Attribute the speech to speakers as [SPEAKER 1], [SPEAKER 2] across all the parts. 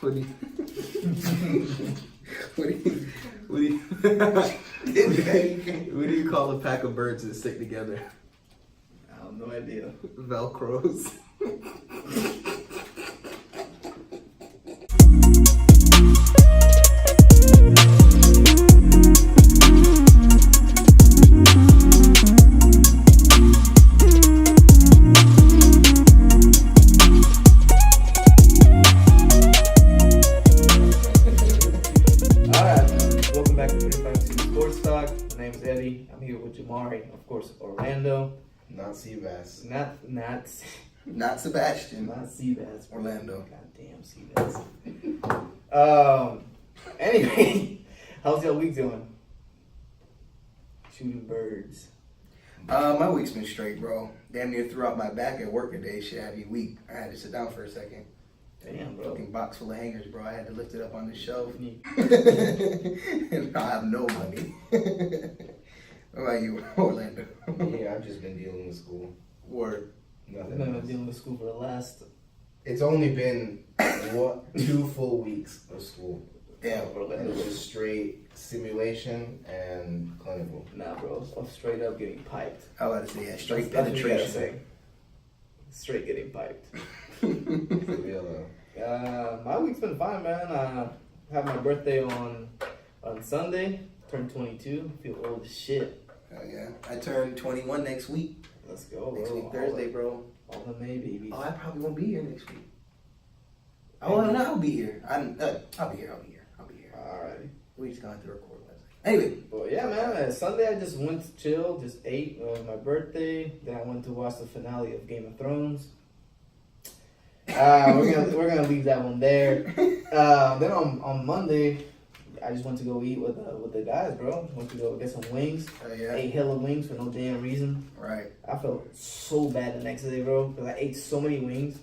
[SPEAKER 1] What do you? What do you call a pack of birds that stick together?
[SPEAKER 2] I have no idea.
[SPEAKER 1] Velcros.
[SPEAKER 2] Of course, Orlando.
[SPEAKER 3] Not Seabass.
[SPEAKER 1] Not Sebastian.
[SPEAKER 2] Not Seabass.
[SPEAKER 1] Orlando.
[SPEAKER 2] Goddamn Seabass. Anyway, how's your week going? Shooting birds.
[SPEAKER 1] My week's been straight, bro. Damn near threw out my back at work today. Shit had me weak. I had to sit down for a second.
[SPEAKER 2] Damn, bro.
[SPEAKER 1] Fucking box full of hangers, bro. I had to lift it up on the shelf.
[SPEAKER 2] Yeah.
[SPEAKER 1] And I have no money. What about you, Orlando?
[SPEAKER 3] Yeah, I've just been dealing with school.
[SPEAKER 1] Word.
[SPEAKER 3] Nothing
[SPEAKER 2] I've been
[SPEAKER 3] else.
[SPEAKER 2] dealing with school for the last.
[SPEAKER 3] It's only been 2 full weeks of school.
[SPEAKER 1] Damn,
[SPEAKER 3] And it's just straight simulation and clinical.
[SPEAKER 2] Nah, bro. I'm straight up getting piped.
[SPEAKER 1] I was about to say, yeah, straight
[SPEAKER 2] That's what you gotta
[SPEAKER 1] penetration.
[SPEAKER 2] say. Straight getting piped.
[SPEAKER 3] For real though.
[SPEAKER 2] My week's been fine, man. I had my birthday on Sunday. Turned 22. Feel old as shit.
[SPEAKER 1] Oh yeah, I turn 21 next week.
[SPEAKER 2] Let's go, bro.
[SPEAKER 1] Next week, Thursday, bro.
[SPEAKER 2] All the May babies.
[SPEAKER 1] Oh, I probably won't be here next week. Oh, no, I'll be here. I'll be here.
[SPEAKER 2] Alright.
[SPEAKER 1] We just going to record Wednesday. Anyway.
[SPEAKER 2] Well, yeah, man. Sunday I just went to chill, just ate my birthday. Then I went to watch the finale of Game of Thrones. We're gonna leave that one there. Then on Monday, I just went to go eat with the guys, bro. Went to go get some wings.
[SPEAKER 1] Oh yeah.
[SPEAKER 2] Ate hella wings for no damn reason.
[SPEAKER 1] Right.
[SPEAKER 2] I felt so bad the next day, bro, because I ate so many wings.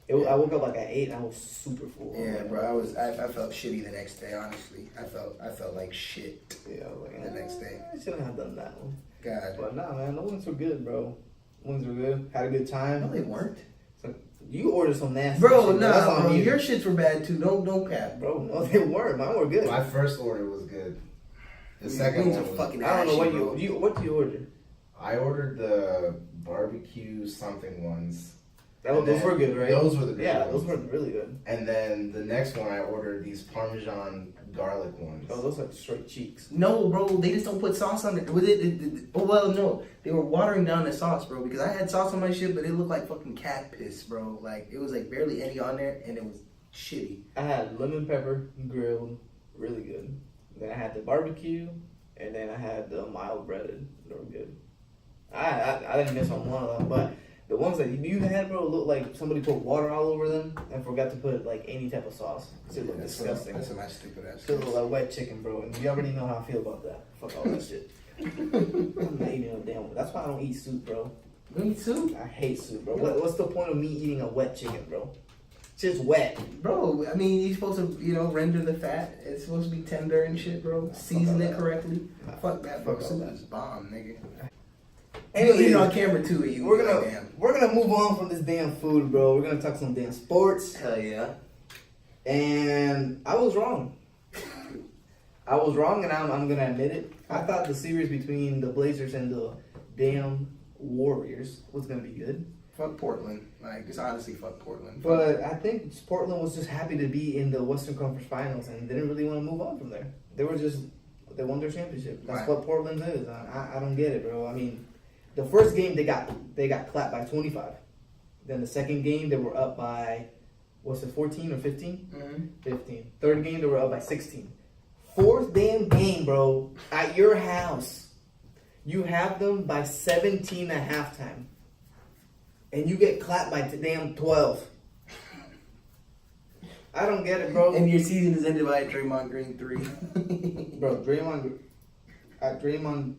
[SPEAKER 2] I woke up like at 8 and I was super full.
[SPEAKER 1] Yeah, bro. I felt shitty the next day. Honestly, I felt like shit.
[SPEAKER 2] Yeah, I was like,
[SPEAKER 1] the next day.
[SPEAKER 2] I shouldn't have done that one.
[SPEAKER 1] God.
[SPEAKER 2] But nah, man, the wings were good, bro. Wings were good. Had a good time.
[SPEAKER 1] No, they weren't.
[SPEAKER 2] So, you ordered some nasty
[SPEAKER 1] Bro,
[SPEAKER 2] shit, that's
[SPEAKER 1] nah,
[SPEAKER 2] on
[SPEAKER 1] bro.
[SPEAKER 2] you.
[SPEAKER 1] Your shits were bad too. Don't cap.
[SPEAKER 2] Bro, no, they weren't. Mine were good.
[SPEAKER 3] My first order was good. The
[SPEAKER 1] These
[SPEAKER 3] second
[SPEAKER 1] wings
[SPEAKER 3] one
[SPEAKER 1] are
[SPEAKER 3] was
[SPEAKER 1] fucking
[SPEAKER 2] I don't know
[SPEAKER 1] ashy,
[SPEAKER 2] what
[SPEAKER 1] bro.
[SPEAKER 2] you order.
[SPEAKER 3] I ordered the barbecue something ones.
[SPEAKER 2] Those were good, right?
[SPEAKER 3] Those were the good
[SPEAKER 2] Yeah,
[SPEAKER 3] ones.
[SPEAKER 2] those were really good.
[SPEAKER 3] And then the next one I ordered these Parmesan garlic ones.
[SPEAKER 2] Oh, those are straight cheeks.
[SPEAKER 1] No, bro, they just don't put sauce on it. Was it? Oh well, no, they were watering down the sauce, bro. Because I had sauce on my shit, but it looked like fucking cat piss, bro. Like it was like barely any on there, and it was shitty.
[SPEAKER 2] I had lemon pepper grilled, really good. Then I had the barbecue, and then I had the mild breaded. They were good. I didn't miss on one of them, but the ones that you had, bro, looked like somebody put water all over them and forgot to put like any type of sauce. It looked disgusting.
[SPEAKER 1] That's a nice stupid ass.
[SPEAKER 2] It looked like wet chicken, bro, and you already know how I feel about that. Fuck all that shit. I'm not eating no damn. That's why I don't eat soup, bro.
[SPEAKER 1] You eat soup,
[SPEAKER 2] I hate soup, bro. What's the point of me eating a wet chicken, bro? It's just wet.
[SPEAKER 1] bro. I mean, you're supposed to, render the fat. It's supposed to be tender and shit, bro. Season it correctly. Fuck that, bro.
[SPEAKER 2] Fuck all
[SPEAKER 1] Soup
[SPEAKER 2] that.
[SPEAKER 1] is bomb, nigga.
[SPEAKER 2] Anyway,
[SPEAKER 1] You're on camera too. You
[SPEAKER 2] we're
[SPEAKER 1] damn.
[SPEAKER 2] gonna move on from this damn food, bro. We're gonna talk some damn sports.
[SPEAKER 1] Hell yeah.
[SPEAKER 2] And I was wrong. I was wrong, and I'm gonna admit it. I thought the series between the Blazers and the damn Warriors was gonna be good.
[SPEAKER 1] Fuck Portland. Like, just honestly, fuck Portland.
[SPEAKER 2] But I think Portland was just happy to be in the Western Conference Finals and didn't really want to move on from there. They won their championship. That's
[SPEAKER 1] Right.
[SPEAKER 2] what Portland is. I don't get it, bro. I mean, the first game they got clapped by 25. Then the second game they were up by, was it 14 or 15?
[SPEAKER 1] Mm-hmm.
[SPEAKER 2] 15. Third game they were up by 16. Fourth damn game, bro, at your house, you have them by 17 at halftime. And you get clapped by damn 12. I don't get it, bro.
[SPEAKER 1] And your season is ended by a Draymond Green 3.
[SPEAKER 2] Bro, Draymond
[SPEAKER 1] Draymond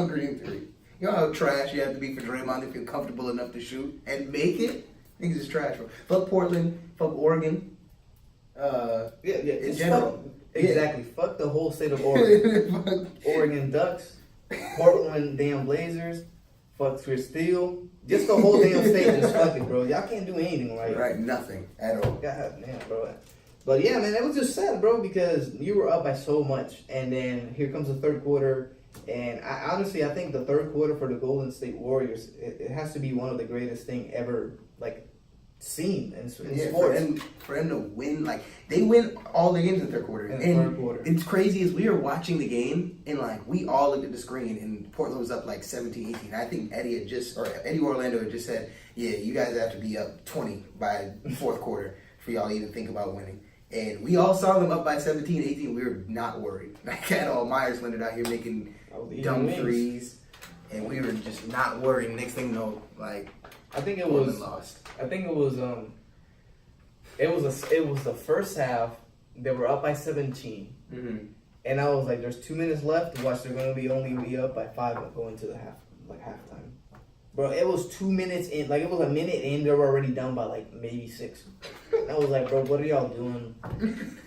[SPEAKER 1] Green 3. You know how trash you have to be for Draymond to feel comfortable enough to shoot and make it? Things is trash, bro. Fuck Portland. Fuck Oregon. In general.
[SPEAKER 2] Exactly. Fuck the whole state of Oregon. Oregon Ducks. Portland damn Blazers. Fuck Chris Steele. Just the whole damn state just fucking, bro. Y'all can't do anything right.
[SPEAKER 1] Right, nothing at all.
[SPEAKER 2] God damn, bro. But yeah, man, it was just sad, bro, because you were up by so much, and then here comes the third quarter, and I honestly think the third quarter for the Golden State Warriors, it has to be one of the greatest thing ever, like, seen in sports.
[SPEAKER 1] For them to win, like, they win all the games in the third quarter.
[SPEAKER 2] In the third quarter.
[SPEAKER 1] It's crazy as we were watching the game, and, like, we all looked at the screen, and Portland was up, like, 17-18. I think Eddie Orlando had just said, yeah, you guys have to be up 20 by fourth quarter for y'all to even think about winning. And we all saw them up by 17-18. We were not worried. Like, at all. Myers landed out here making dumb threes, and we were just not worried. Next thing you know, like,
[SPEAKER 2] I think it
[SPEAKER 1] Portland
[SPEAKER 2] was
[SPEAKER 1] lost.
[SPEAKER 2] I think it was the first half. They were up by 17, and I was like, "There's 2 minutes left. Watch, they're gonna only be up by 5 going to the halftime." Bro, it was 2 minutes in. Like, it was a minute in. They were already down by like maybe 6. And I was like, "Bro, what are y'all doing?"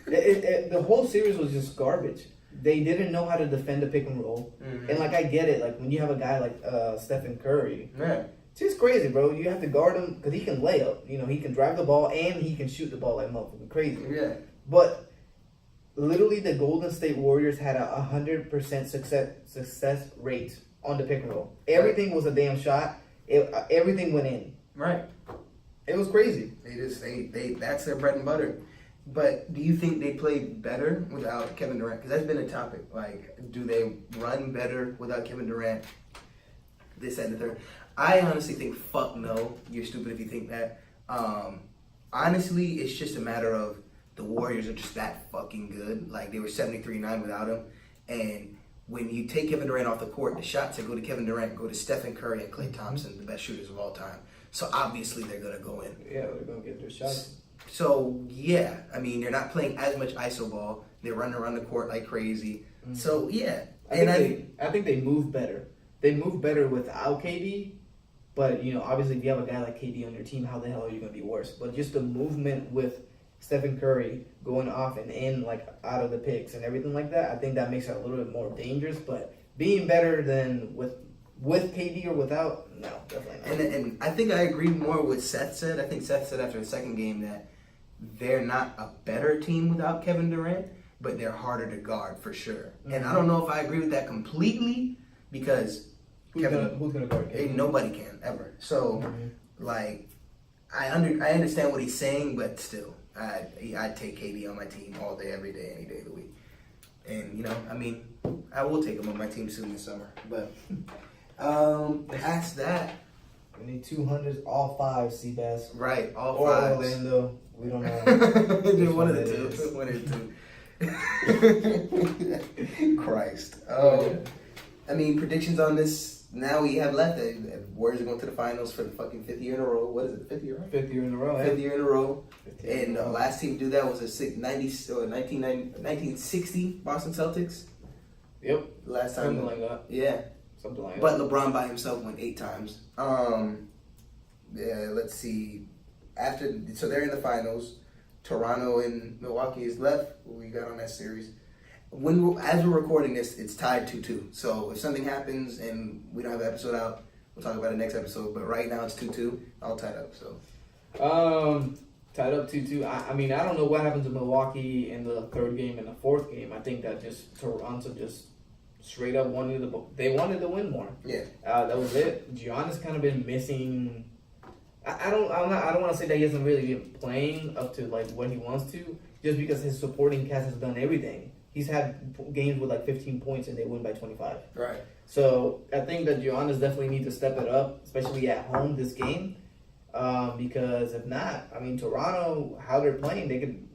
[SPEAKER 2] The whole series was just garbage. They didn't know how to defend the pick and roll, and like I get it. Like when you have a guy like Stephen Curry.
[SPEAKER 1] Yeah.
[SPEAKER 2] It's just crazy, bro. You have to guard him because he can lay up. You know, he can drive the ball and he can shoot the ball like motherfucking crazy.
[SPEAKER 1] Yeah.
[SPEAKER 2] But literally, the Golden State Warriors had a 100% success rate on the pick and roll. Everything was a damn shot. Everything went in.
[SPEAKER 1] Right.
[SPEAKER 2] It was crazy.
[SPEAKER 1] They that's their bread and butter. But do you think they played better without Kevin Durant? Because that's been a topic. Like, do they run better without Kevin Durant? This and the third. I honestly think, fuck no. You're stupid if you think that. Honestly, it's just a matter of the Warriors are just that fucking good. Like, they were 73-9 without him. And when you take Kevin Durant off the court, the shots that go to Kevin Durant go to Stephen Curry and Klay Thompson, the best shooters of all time. So obviously they're going to go in.
[SPEAKER 2] Yeah, they're going to get their shots.
[SPEAKER 1] So, yeah. I mean, they're not playing as much iso ball. They're running around the court like crazy. So, yeah.
[SPEAKER 2] I think they move better. They move better without KD. But, you know, obviously if you have a guy like KD on your team, how the hell are you going to be worse? But just the movement with Stephen Curry going off and in, like, out of the picks and everything like that, I think that makes it a little bit more dangerous. But being better than with KD or without, no, definitely not.
[SPEAKER 1] And I think I agree more with Seth said. I think Seth said after the second game that they're not a better team without Kevin Durant, but they're harder to guard for sure. And I don't know if I agree with that completely because
[SPEAKER 2] who's gonna guard Kevin?
[SPEAKER 1] Nobody can ever. So, like, I understand what he's saying, but still, I'd take KD on my team all day, every day, any day of the week. And you know, I mean, I will take him on my team soon this summer. But past that,
[SPEAKER 2] we need 200s, all 5, Seabass.
[SPEAKER 1] right? All
[SPEAKER 2] or
[SPEAKER 1] 5.
[SPEAKER 2] Orlando. We don't know.
[SPEAKER 1] One of the two. One of the two. Christ. I mean, predictions on this. Now we have left. Warriors are going to the finals for the fucking 5th year in a row. What is it? 5th year, right?
[SPEAKER 2] 5th year in a row.
[SPEAKER 1] 5th year in a row. And the last team to do that was the 1960 Boston Celtics.
[SPEAKER 2] Yep.
[SPEAKER 1] Last time.
[SPEAKER 2] Something like that.
[SPEAKER 1] Yeah.
[SPEAKER 2] Something like
[SPEAKER 1] but
[SPEAKER 2] that.
[SPEAKER 1] But LeBron by himself went 8 times. Yeah, let's see. So they're in the finals. Toronto and Milwaukee is left. What we got on that series? As we're recording this, it's tied 2-2. So if something happens and we don't have the episode out, we'll talk about it next episode. But right now it's 2-2, all tied up. So
[SPEAKER 2] tied up 2-2. I mean, I don't know what happened to Milwaukee in the 3rd game and the 4th game. I think that just Toronto just straight up wanted to win more.
[SPEAKER 1] Yeah,
[SPEAKER 2] that was it. Giannis kind of been missing. I don't want to say that he hasn't really been playing up to like what he wants to, just because his supporting cast has done everything. He's had games with like 15 points and they win by 25.
[SPEAKER 1] right.
[SPEAKER 2] So I think that Giannis definitely needs to step it up, especially at home this game, because if not, I mean Toronto, how they're playing, they could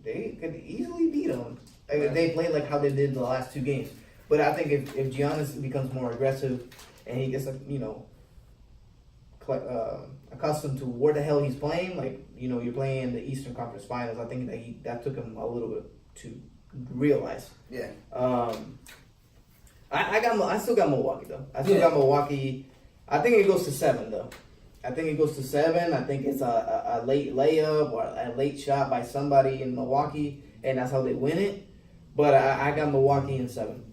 [SPEAKER 2] easily beat them. If they play like how they did the last 2 games. But I think if Giannis becomes more aggressive and he gets accustomed to where the hell he's playing, like you're playing in the Eastern Conference Finals, I think that took him a little bit to realize.
[SPEAKER 1] Yeah.
[SPEAKER 2] I still got Milwaukee though. I still got Milwaukee. I think it goes to 7 though. I think it goes to 7. I think it's a late layup or a late shot by somebody in Milwaukee, and that's how they win it. But I got Milwaukee in 7.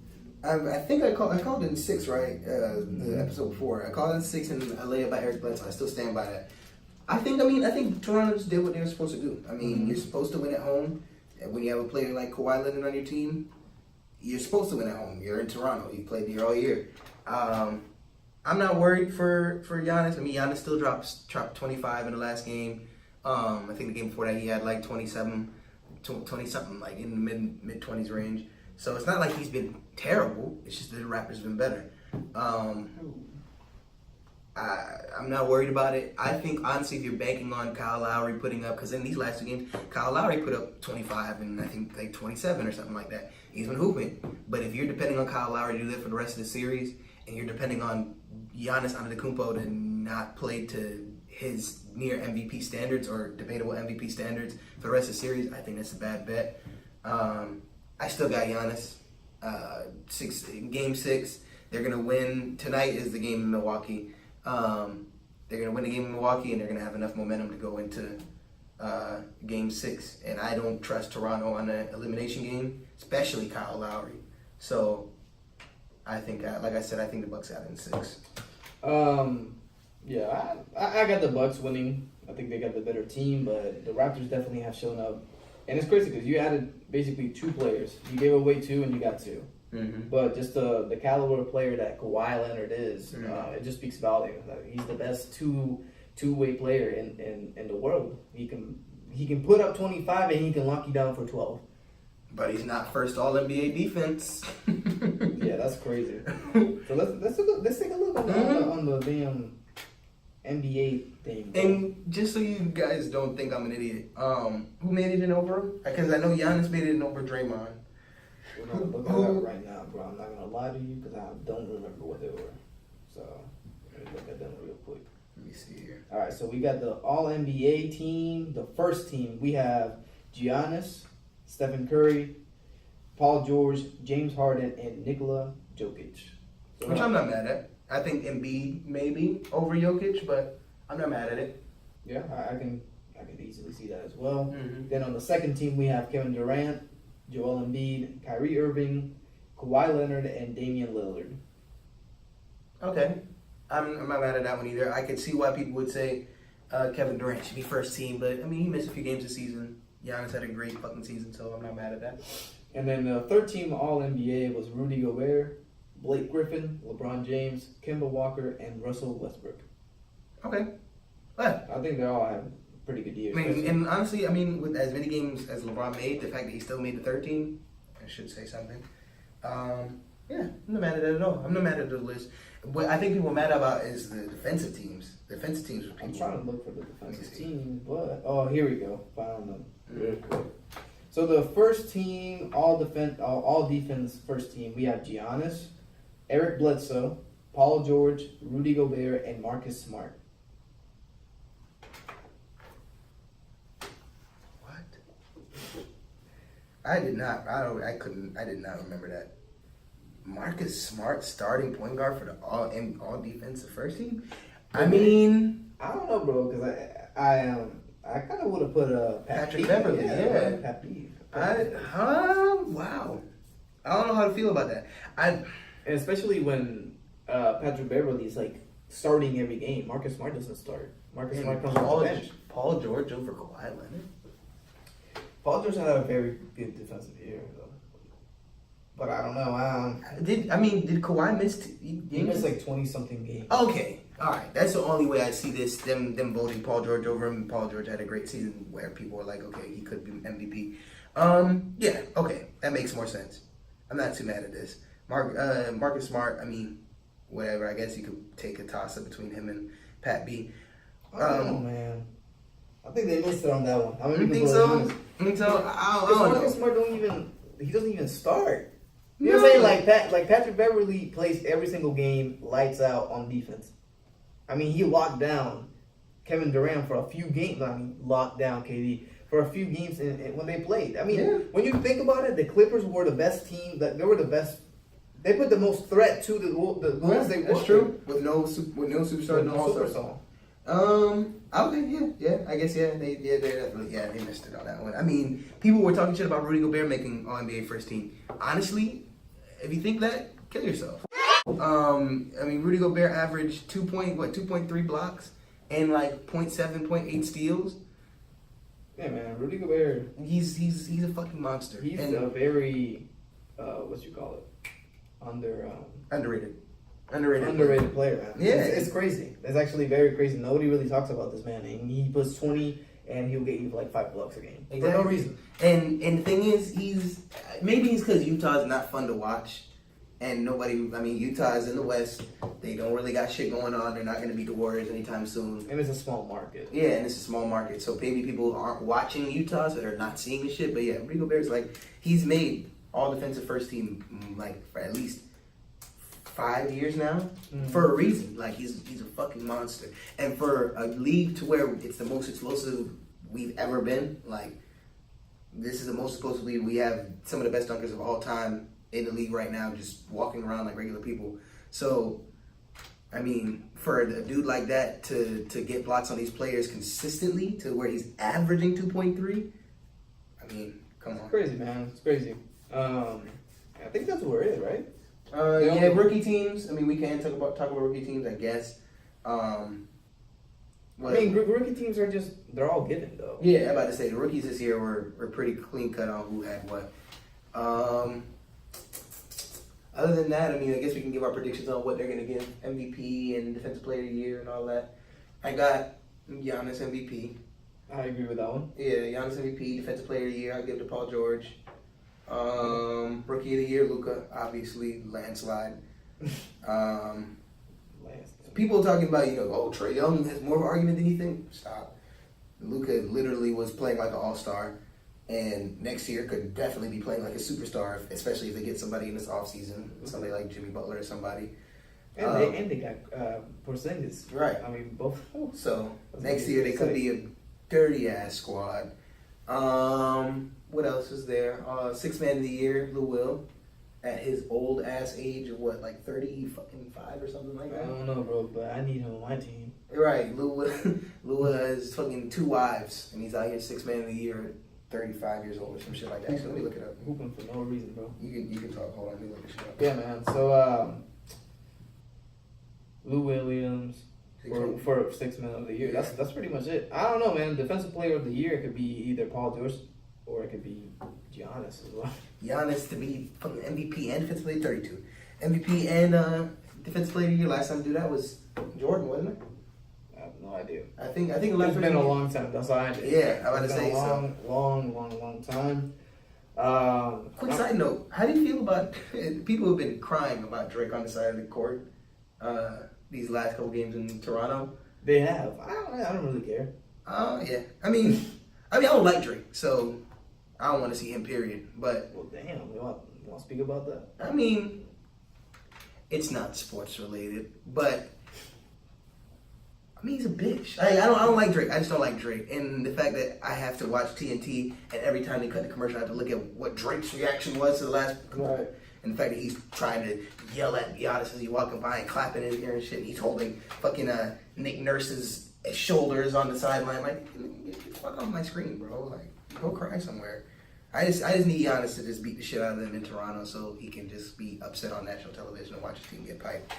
[SPEAKER 1] I think I called it in 6, right? The episode before. I called it in 6 and I lay it by Eric Bledsoe. I still stand by that. I think Toronto just did what they were supposed to do. I mean, you're supposed to win at home. And when you have a player like Kawhi Leonard on your team, you're supposed to win at home. You're in Toronto. You played here all year. I'm not worried for Giannis. I mean, Giannis still dropped 25 in the last game. I think the game before that he had like 20 something, like in the mid 20s range. So it's not like he's been terrible. It's just that the Raptors been better. I'm not worried about it. I think honestly, if you're banking on Kyle Lowry putting up, because in these last 2 games, Kyle Lowry put up 25 and I think like 27 or something like that. He's been hooping. But if you're depending on Kyle Lowry to do that for the rest of the series, and you're depending on Giannis Antetokounmpo to not play to his near MVP standards or debatable MVP standards for the rest of the series, I think that's a bad bet. I still got Giannis. Game 6, they're gonna win. Tonight is the game in Milwaukee. They're gonna win the game in Milwaukee, and they're gonna have enough momentum to go into Game 6. And I don't trust Toronto on the elimination game, especially Kyle Lowry. So I think, like I said, I think the Bucks have it in 6.
[SPEAKER 2] Yeah, I got the Bucks winning. I think they got the better team, but the Raptors definitely have shown up. And it's crazy because you added basically 2 players. You gave away 2 and you got 2.
[SPEAKER 1] Mm-hmm.
[SPEAKER 2] But just the caliber of player that Kawhi Leonard is, it just speaks volume. He's the best two-way player in the world. He can put up 25 and he can lock you down for 12.
[SPEAKER 1] But he's not first All NBA defense.
[SPEAKER 2] Yeah, that's crazy. So let's take a look on the damn NBA thing.
[SPEAKER 1] And just so you guys don't think I'm an idiot, who made it in over him? Because I know Giannis made it in over Draymond.
[SPEAKER 2] We're gonna look at that right now, bro. I'm not gonna lie to you because I don't remember what they were. So let me look at them real quick.
[SPEAKER 1] Let me see here.
[SPEAKER 2] All right, so we got the All NBA team. The first team we have Giannis, Stephen Curry, Paul George, James Harden, and Nikola Jokic. So
[SPEAKER 1] Which I'm not mad at. I think Embiid maybe over Jokic, but I'm not mad at it.
[SPEAKER 2] Yeah, I can easily see that as well.
[SPEAKER 1] Mm-hmm.
[SPEAKER 2] Then on the second team we have Kevin Durant, Joel Embiid, Kyrie Irving, Kawhi Leonard, and Damian Lillard.
[SPEAKER 1] Okay. I'm not mad at that one either. I could see why people would say Kevin Durant should be first team, but I mean, he missed a few games this season. Giannis had a great fucking season, so I'm not mad at that.
[SPEAKER 2] And then the third team All NBA was Rudy Gobert, Blake Griffin, LeBron James, Kemba Walker, and Russell Westbrook.
[SPEAKER 1] Okay. Well,
[SPEAKER 2] I think they all have pretty good years.
[SPEAKER 1] I mean, and honestly, with as many games as LeBron made, the fact that he still made the third team, I should say something. Yeah, I'm not mad at that at all. I'm not mad at the list. What I think people are mad about is the defensive teams. Defensive teams.
[SPEAKER 2] I'm trying to look for the defensive team, but here we go. Found them real quick. So the first team, all defense first team, we have Giannis, Eric Bledsoe, Paul George, Rudy Gobert, and Marcus Smart.
[SPEAKER 1] What? I did not remember that. Marcus Smart starting point guard for the all defensive first team. I mean,
[SPEAKER 2] I don't know, bro, because I kind of would have put
[SPEAKER 1] Patrick Beverly. Yeah.
[SPEAKER 2] Pat Beef.
[SPEAKER 1] Wow. I don't know how to feel about that.
[SPEAKER 2] And especially when Patrick Beverly is like starting every game. Marcus Smart doesn't start. Marcus Smart comes off the bench.
[SPEAKER 1] Paul George over Kawhi Leonard.
[SPEAKER 2] Paul George had a very good defensive year, though. But I don't know.
[SPEAKER 1] Did Kawhi miss?
[SPEAKER 2] He missed like 20-something games.
[SPEAKER 1] Okay, all right. That's the only way I see this. Them voting Paul George over him. Paul George had a great season where people were like, okay, he could be MVP. Yeah, okay, that makes more sense. I'm not too mad at this. Marcus Smart. I mean, whatever. I guess you could take a toss up between him and Pat B.
[SPEAKER 2] I don't know, man. I think they missed it on that one.
[SPEAKER 1] You think so? I don't know.
[SPEAKER 2] Marcus Smart doesn't even start. You know what I'm saying? Like Patrick Beverly plays every single game, lights out on defense. I mean, he locked down Kevin Durant for a few games. Locked down KD for a few games when they played. I mean, when you think about it, the Clippers were the best team. They were the best. They put the most threat to the goals they were.
[SPEAKER 1] That's true. With no superstar, no all-star. Okay, yeah. I guess they definitely they missed it on that one. I mean, people were talking shit about Rudy Gobert making All NBA first team. Honestly, if you think that, kill yourself. I mean, Rudy Gobert averaged 2.3 blocks and like 0.7, 0.8 steals.
[SPEAKER 2] Yeah, man, Rudy Gobert.
[SPEAKER 1] He's a fucking monster.
[SPEAKER 2] He's
[SPEAKER 1] and
[SPEAKER 2] a very what you call it,
[SPEAKER 1] underrated
[SPEAKER 2] player, man.
[SPEAKER 1] Yeah,
[SPEAKER 2] it's crazy. It's actually very crazy. Nobody really talks about this man, and he puts 20, and he'll get you like $5 a game for no reason.
[SPEAKER 1] And the thing is, he's because Utah's not fun to watch. And Utah is in the West. They don't really got shit going on. They're not going to beat the Warriors anytime soon.
[SPEAKER 2] And it's a small market.
[SPEAKER 1] Yeah, and it's a small market. So maybe people aren't watching Utah, so they're not seeing the shit. But yeah, Rudy Gobert's like, he's made all defensive first team like for at least 5 years now for a reason. Like he's a fucking monster. And for a league to where it's the most explosive we've ever been, like this is the most explosive league. We have some of the best dunkers of all time in the league right now, just walking around like regular people. So, I mean, for a dude like that to get blocks on these players consistently to where he's averaging 2.3, I mean, come on.
[SPEAKER 2] It's crazy, man. It's crazy. I think that's where it is, right?
[SPEAKER 1] Yeah, rookie teams. I mean, we can talk about rookie teams, I guess.
[SPEAKER 2] Rookie teams are they're all given, though.
[SPEAKER 1] Yeah, I'm about to say, the rookies this year were pretty clean cut on who had what. Other than that, I mean, I guess we can give our predictions on what they're going to get. MVP and Defensive Player of the Year and all that. I got Giannis MVP.
[SPEAKER 2] I agree with that one.
[SPEAKER 1] Yeah, Giannis MVP, Defensive Player of the Year, I'll give it to Paul George. Rookie of the Year, Luka, obviously, landslide. People talking about, Trae Young has more of an argument than you think. Stop. Luka literally was playing like an all-star. And next year could definitely be playing like a superstar, especially if they get somebody in this offseason, somebody like Jimmy Butler or somebody.
[SPEAKER 2] And they got Porzingis.
[SPEAKER 1] Right.
[SPEAKER 2] I mean, both.
[SPEAKER 1] So next year they could be a dirty-ass squad. What else is there? Sixth Man of the Year, Lou Will, at his old-ass age of what, like 35 or something like that?
[SPEAKER 2] I don't know, bro, but I need him on my team.
[SPEAKER 1] Right. Lou Will has fucking 2 wives, and he's out here Sixth Man of the Year 35 years old or some shit like that. So let me look it up.
[SPEAKER 2] Hooping for no reason, bro.
[SPEAKER 1] You can talk. Hold on, let me look this shit up.
[SPEAKER 2] Yeah, man. So, Lou Williams for Sixth Man of the Year.
[SPEAKER 1] Yeah.
[SPEAKER 2] That's pretty much it. I don't know, man. Defensive Player of the Year could be either Paul George or it could be Giannis as well.
[SPEAKER 1] Giannis to be fucking MVP and Defensive Player 32. MVP and Defensive Player of the Year. Last time to do that was Jordan, wasn't it?
[SPEAKER 2] I have no idea.
[SPEAKER 1] I think
[SPEAKER 2] It's been a long time. That's all I did.
[SPEAKER 1] Yeah, I was about to say
[SPEAKER 2] long time.
[SPEAKER 1] Quick side note: how do you feel about people who've been crying about Drake on the side of the court these last couple games in Toronto?
[SPEAKER 2] They have. I don't really care.
[SPEAKER 1] Yeah. I mean, I don't like Drake, so I don't want to see him. Period. But
[SPEAKER 2] Well, damn. You want to speak about that?
[SPEAKER 1] I mean, it's not sports related, but. I mean, he's a bitch. I don't like Drake. I just don't like Drake. And the fact that I have to watch TNT, and every time they cut the commercial, I have to look at what Drake's reaction was to the last.
[SPEAKER 2] Right.
[SPEAKER 1] And the fact that he's trying to yell at Giannis as he's walking by and clapping in his ear and shit. And he's holding fucking Nick Nurse's shoulders on the sideline. Like, get the fuck off my screen, bro. Like, go cry somewhere. I just need Giannis to just beat the shit out of them in Toronto so he can just be upset on national television and watch his team get piped.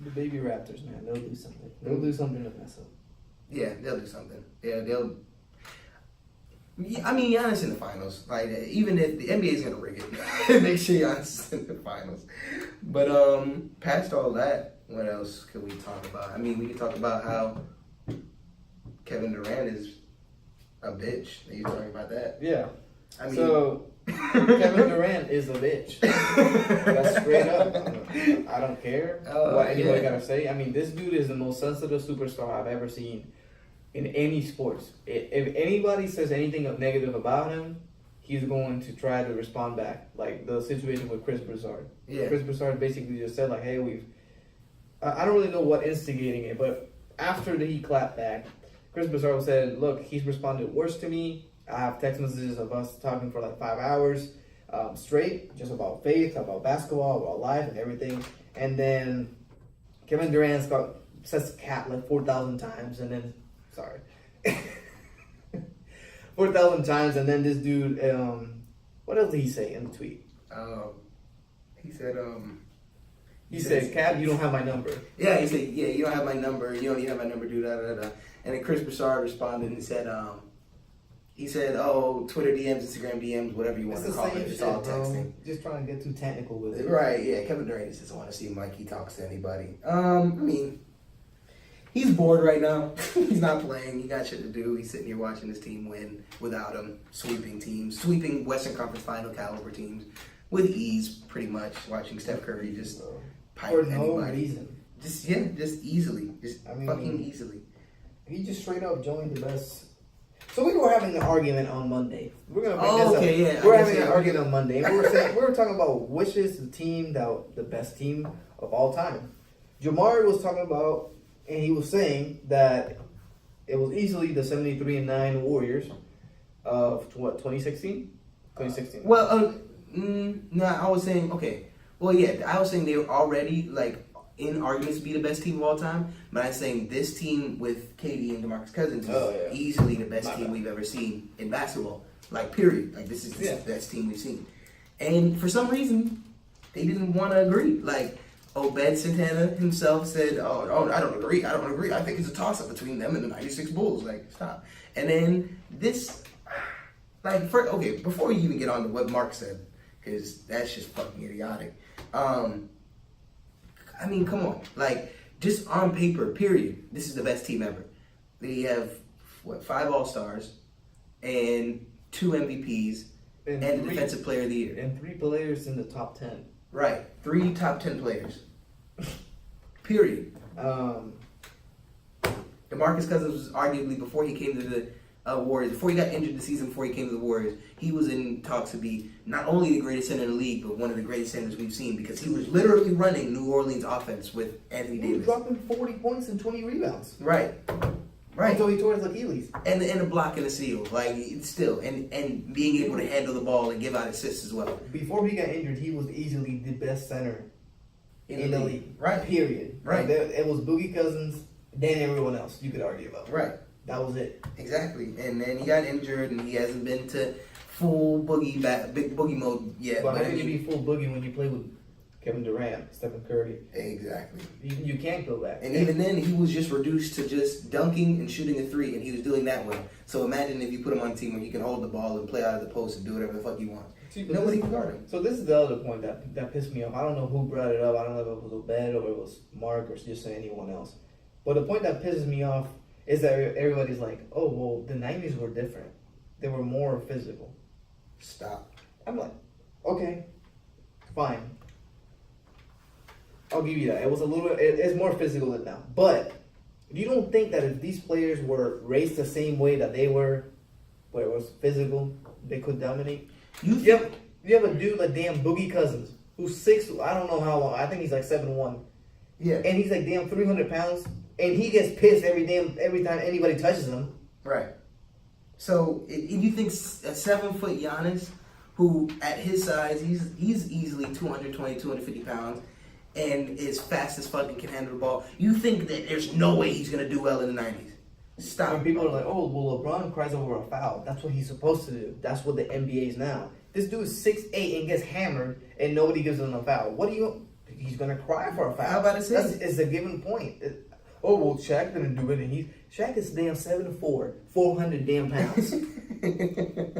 [SPEAKER 2] The baby Raptors, man, they'll do something. They'll do something to mess up.
[SPEAKER 1] Yeah, they'll do something. Yeah, I mean, Giannis in the finals. Like, even if the NBA is gonna rig it, make sure Giannis is in the finals. But past all that, what else could we talk about? I mean, we could talk about how Kevin Durant is a bitch. Are you talking about that?
[SPEAKER 2] Yeah.
[SPEAKER 1] I mean,
[SPEAKER 2] so Kevin Durant is a bitch. That's straight up. I don't care what anybody gotta say. I mean, this dude is the most sensitive superstar I've ever seen in any sports. If anybody says anything negative about him, he's going to try to respond back. Like the situation with Chris Broussard.
[SPEAKER 1] Yeah.
[SPEAKER 2] Chris Broussard basically just said like, "Hey, I don't really know what instigating it, but after he clapped back, Chris Broussard said, look, he's responded worse to me. I have text messages of us talking for like 5 hours straight, just about faith, about basketball, about life and everything. And then Kevin Durant says cat like 4,000 times, and then, 4,000 times, and then this dude, what else did he say in the tweet?
[SPEAKER 1] He said,
[SPEAKER 2] He said, Cap, you don't have my number.
[SPEAKER 1] Yeah, he said, yeah, you don't have my number. You don't even have my number, dude. Da, da, da. And then Chris Broussard responded and he said, oh, Twitter DMs, Instagram DMs, whatever you want
[SPEAKER 2] It's
[SPEAKER 1] to
[SPEAKER 2] the
[SPEAKER 1] call
[SPEAKER 2] same
[SPEAKER 1] it. It's
[SPEAKER 2] shit,
[SPEAKER 1] all
[SPEAKER 2] bro.
[SPEAKER 1] texting.
[SPEAKER 2] Just trying to get too technical with it.
[SPEAKER 1] Right, yeah. Kevin Durant just doesn't want to seem like he talks to anybody. I mean, he's bored right now. He's not playing. He got shit to do. He's sitting here watching his team win without him, sweeping teams, sweeping Western Conference final caliber teams with ease, pretty much. Watching Steph Curry just pipe
[SPEAKER 2] For no
[SPEAKER 1] anybody.
[SPEAKER 2] reason.
[SPEAKER 1] Just easily. Fucking easily.
[SPEAKER 2] He just straight up joined the best. So we were having an argument on Monday. We're gonna bring
[SPEAKER 1] Oh,
[SPEAKER 2] this
[SPEAKER 1] okay,
[SPEAKER 2] up.
[SPEAKER 1] yeah.
[SPEAKER 2] We're
[SPEAKER 1] I guess,
[SPEAKER 2] having an
[SPEAKER 1] yeah.
[SPEAKER 2] argument on Monday. And we were talking about which is the team that the best team of all time. Jamari was talking about, and he was saying that it was easily the 73-9 Warriors of what 2016.
[SPEAKER 1] Well, no, I was saying, okay. Well, yeah, I was saying they were already, like, in arguments to be the best team of all time, but I'm saying this team with KD and DeMarcus Cousins is easily the best team we've ever seen in basketball. Like, period. Like, this is the best team we've seen. And for some reason, they didn't want to agree. Like, Obed Santana himself said, oh, I don't agree. I think it's a toss-up between them and the 96 Bulls. Like, stop. And then this, like, before you even get on to what Mark said, because that's just fucking idiotic. I mean, come on. Like, just on paper, period, this is the best team ever. They have, 5 All-Stars and 2 MVPs and the Defensive Player of the Year.
[SPEAKER 2] And 3 players in the top 10.
[SPEAKER 1] Right. 3 top 10 players. Period. DeMarcus Cousins was arguably, before he came to the Warriors, before he got injured the season before he came to the Warriors, he was in talks to be not only the greatest center in the league, but one of the greatest centers we've seen, because he was literally running New Orleans offense with Anthony
[SPEAKER 2] He was
[SPEAKER 1] Davis.
[SPEAKER 2] dropping 40 points and 20 rebounds.
[SPEAKER 1] Right.
[SPEAKER 2] Until he tore his Achilles.
[SPEAKER 1] And a block and a steal. Like, still. And being able to handle the ball and give out assists as well.
[SPEAKER 2] Before he got injured, he was easily the best center in the league.
[SPEAKER 1] Right.
[SPEAKER 2] Period.
[SPEAKER 1] Right.
[SPEAKER 2] It was Boogie Cousins, then everyone else you could argue about.
[SPEAKER 1] Right.
[SPEAKER 2] That was it.
[SPEAKER 1] Exactly. And then he got injured, and he hasn't been to full big boogie mode yet.
[SPEAKER 2] But how can you be full Boogie when you play with Kevin Durant, Stephen Curry?
[SPEAKER 1] Exactly.
[SPEAKER 2] You can't go back.
[SPEAKER 1] And even then, he was just reduced to just dunking and shooting a 3, and he was doing that well. So imagine if you put him on a team where he can hold the ball and play out of the post and do whatever the fuck he wants. Nobody can guard him.
[SPEAKER 2] So this is the other point that pissed me off. I don't know who brought it up. I don't know if it was Obed or it was Mark or just anyone else. But the point that pisses me off is that everybody's like, oh, well, the 90s were different. They were more physical.
[SPEAKER 1] Stop.
[SPEAKER 2] I'm like, okay, fine. I'll give you that. It was it's more physical than now. But you don't think that if these players were raised the same way that they were, where it was physical, they could dominate? You have a dude like damn Boogie Cousins, who's 6, I don't know how long, I think he's like 7'1".
[SPEAKER 1] Yeah.
[SPEAKER 2] And he's like damn 300 pounds, and he gets pissed every time anybody touches him.
[SPEAKER 1] Right. So, if you think a 7-foot Giannis, who at his size, he's easily 220, 250 pounds, and is fast as fuck and can handle the ball, you think that there's no way he's going to do well in the 90s? Stop.
[SPEAKER 2] When people are like, oh, well, LeBron cries over a foul. That's what he's supposed to do. That's what the NBA is now. This dude is 6'8" and gets hammered, and nobody gives him a foul. What do you... He's going to cry for a foul.
[SPEAKER 1] How about it?
[SPEAKER 2] It's a given point. Oh, well, Shaq didn't do it, and Shaq is damn 7'4", 400 damn pounds.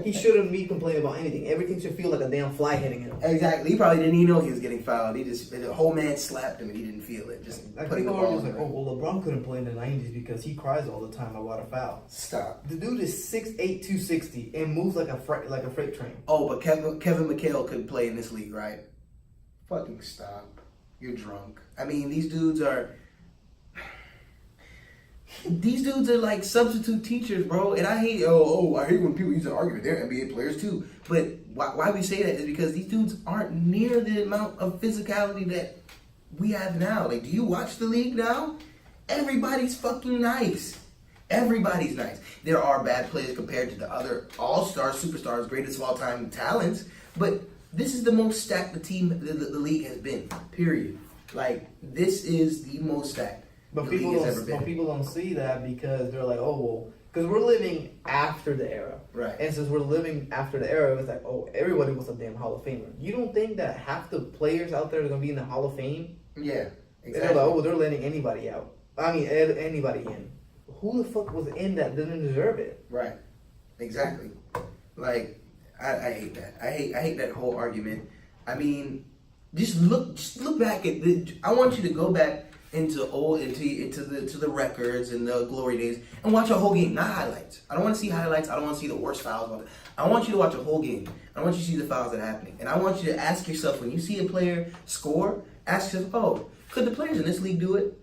[SPEAKER 2] He shouldn't be complaining about anything. Everything should feel like a damn fly hitting him.
[SPEAKER 1] Exactly. He probably didn't even know he was getting fouled. The whole man slapped him and he didn't feel it. Just
[SPEAKER 2] Like
[SPEAKER 1] putting the
[SPEAKER 2] people are
[SPEAKER 1] ball
[SPEAKER 2] just
[SPEAKER 1] in
[SPEAKER 2] like, oh, well, LeBron couldn't play in the 90s because he cries all the time about a foul.
[SPEAKER 1] Stop.
[SPEAKER 2] The dude is 6'8", 260 and moves like a freight train.
[SPEAKER 1] Oh, but Kevin McHale could play in this league, right? Fucking stop. You're drunk. I mean, these dudes are like substitute teachers, bro. And I hate when people use an argument. They're NBA players too. But why we say that is because these dudes aren't near the amount of physicality that we have now. Like, do you watch the league now? Everybody's fucking nice. Everybody's nice. There are bad players compared to the other all-stars, superstars, greatest of all time talents. But this is the most stacked the league has been. Period. Like, this is the most stacked.
[SPEAKER 2] But people don't see that because they're like, oh, well, Because we're living after the era.
[SPEAKER 1] Right.
[SPEAKER 2] And since we're living after the era, it's like, oh, everybody was a damn Hall of Famer. You don't think that half the players out there are going to be in the Hall of Fame?
[SPEAKER 1] Yeah,
[SPEAKER 2] They're
[SPEAKER 1] exactly.
[SPEAKER 2] like, oh, they're letting anybody out. I mean, anybody in. Who the fuck was in that didn't deserve it?
[SPEAKER 1] Right. Exactly. Like, I hate that. I hate that whole argument. I mean, just look back at the. I want you to go back into the records and the glory days and watch a whole game, not highlights. I don't want to see highlights. I don't want to see the worst fouls. I want you to watch a whole game. I want you to see the fouls that are happening, and I want you to ask yourself when you see a player score, ask yourself, oh, could the players in this league do it?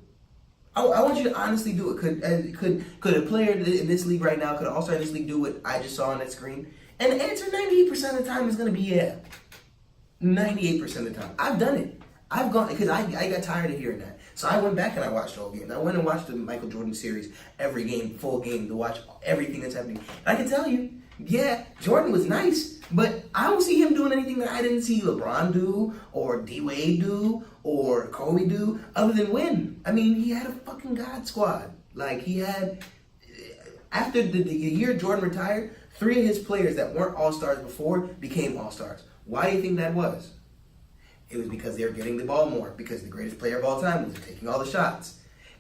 [SPEAKER 1] I want you to honestly do it. Could a player in this league right now, could an all-star in this league do what I just saw on that screen? And the answer 98% of the time is going to be yeah. 98% of the time. I've done it. I've gone, because I got tired of hearing that. So I went back and I watched all games. I went and watched the Michael Jordan series, every game, full game, to watch everything that's happening. And I can tell you, yeah, Jordan was nice, but I don't see him doing anything that I didn't see LeBron do, or D Wade do, or Kobe do, other than win. I mean, he had a fucking God squad. Like, he had, after the year Jordan retired, 3 of his players that weren't all-stars before became all-stars. Why do you think that was? It was because they were getting the ball more, because the greatest player of all time was taking all the shots.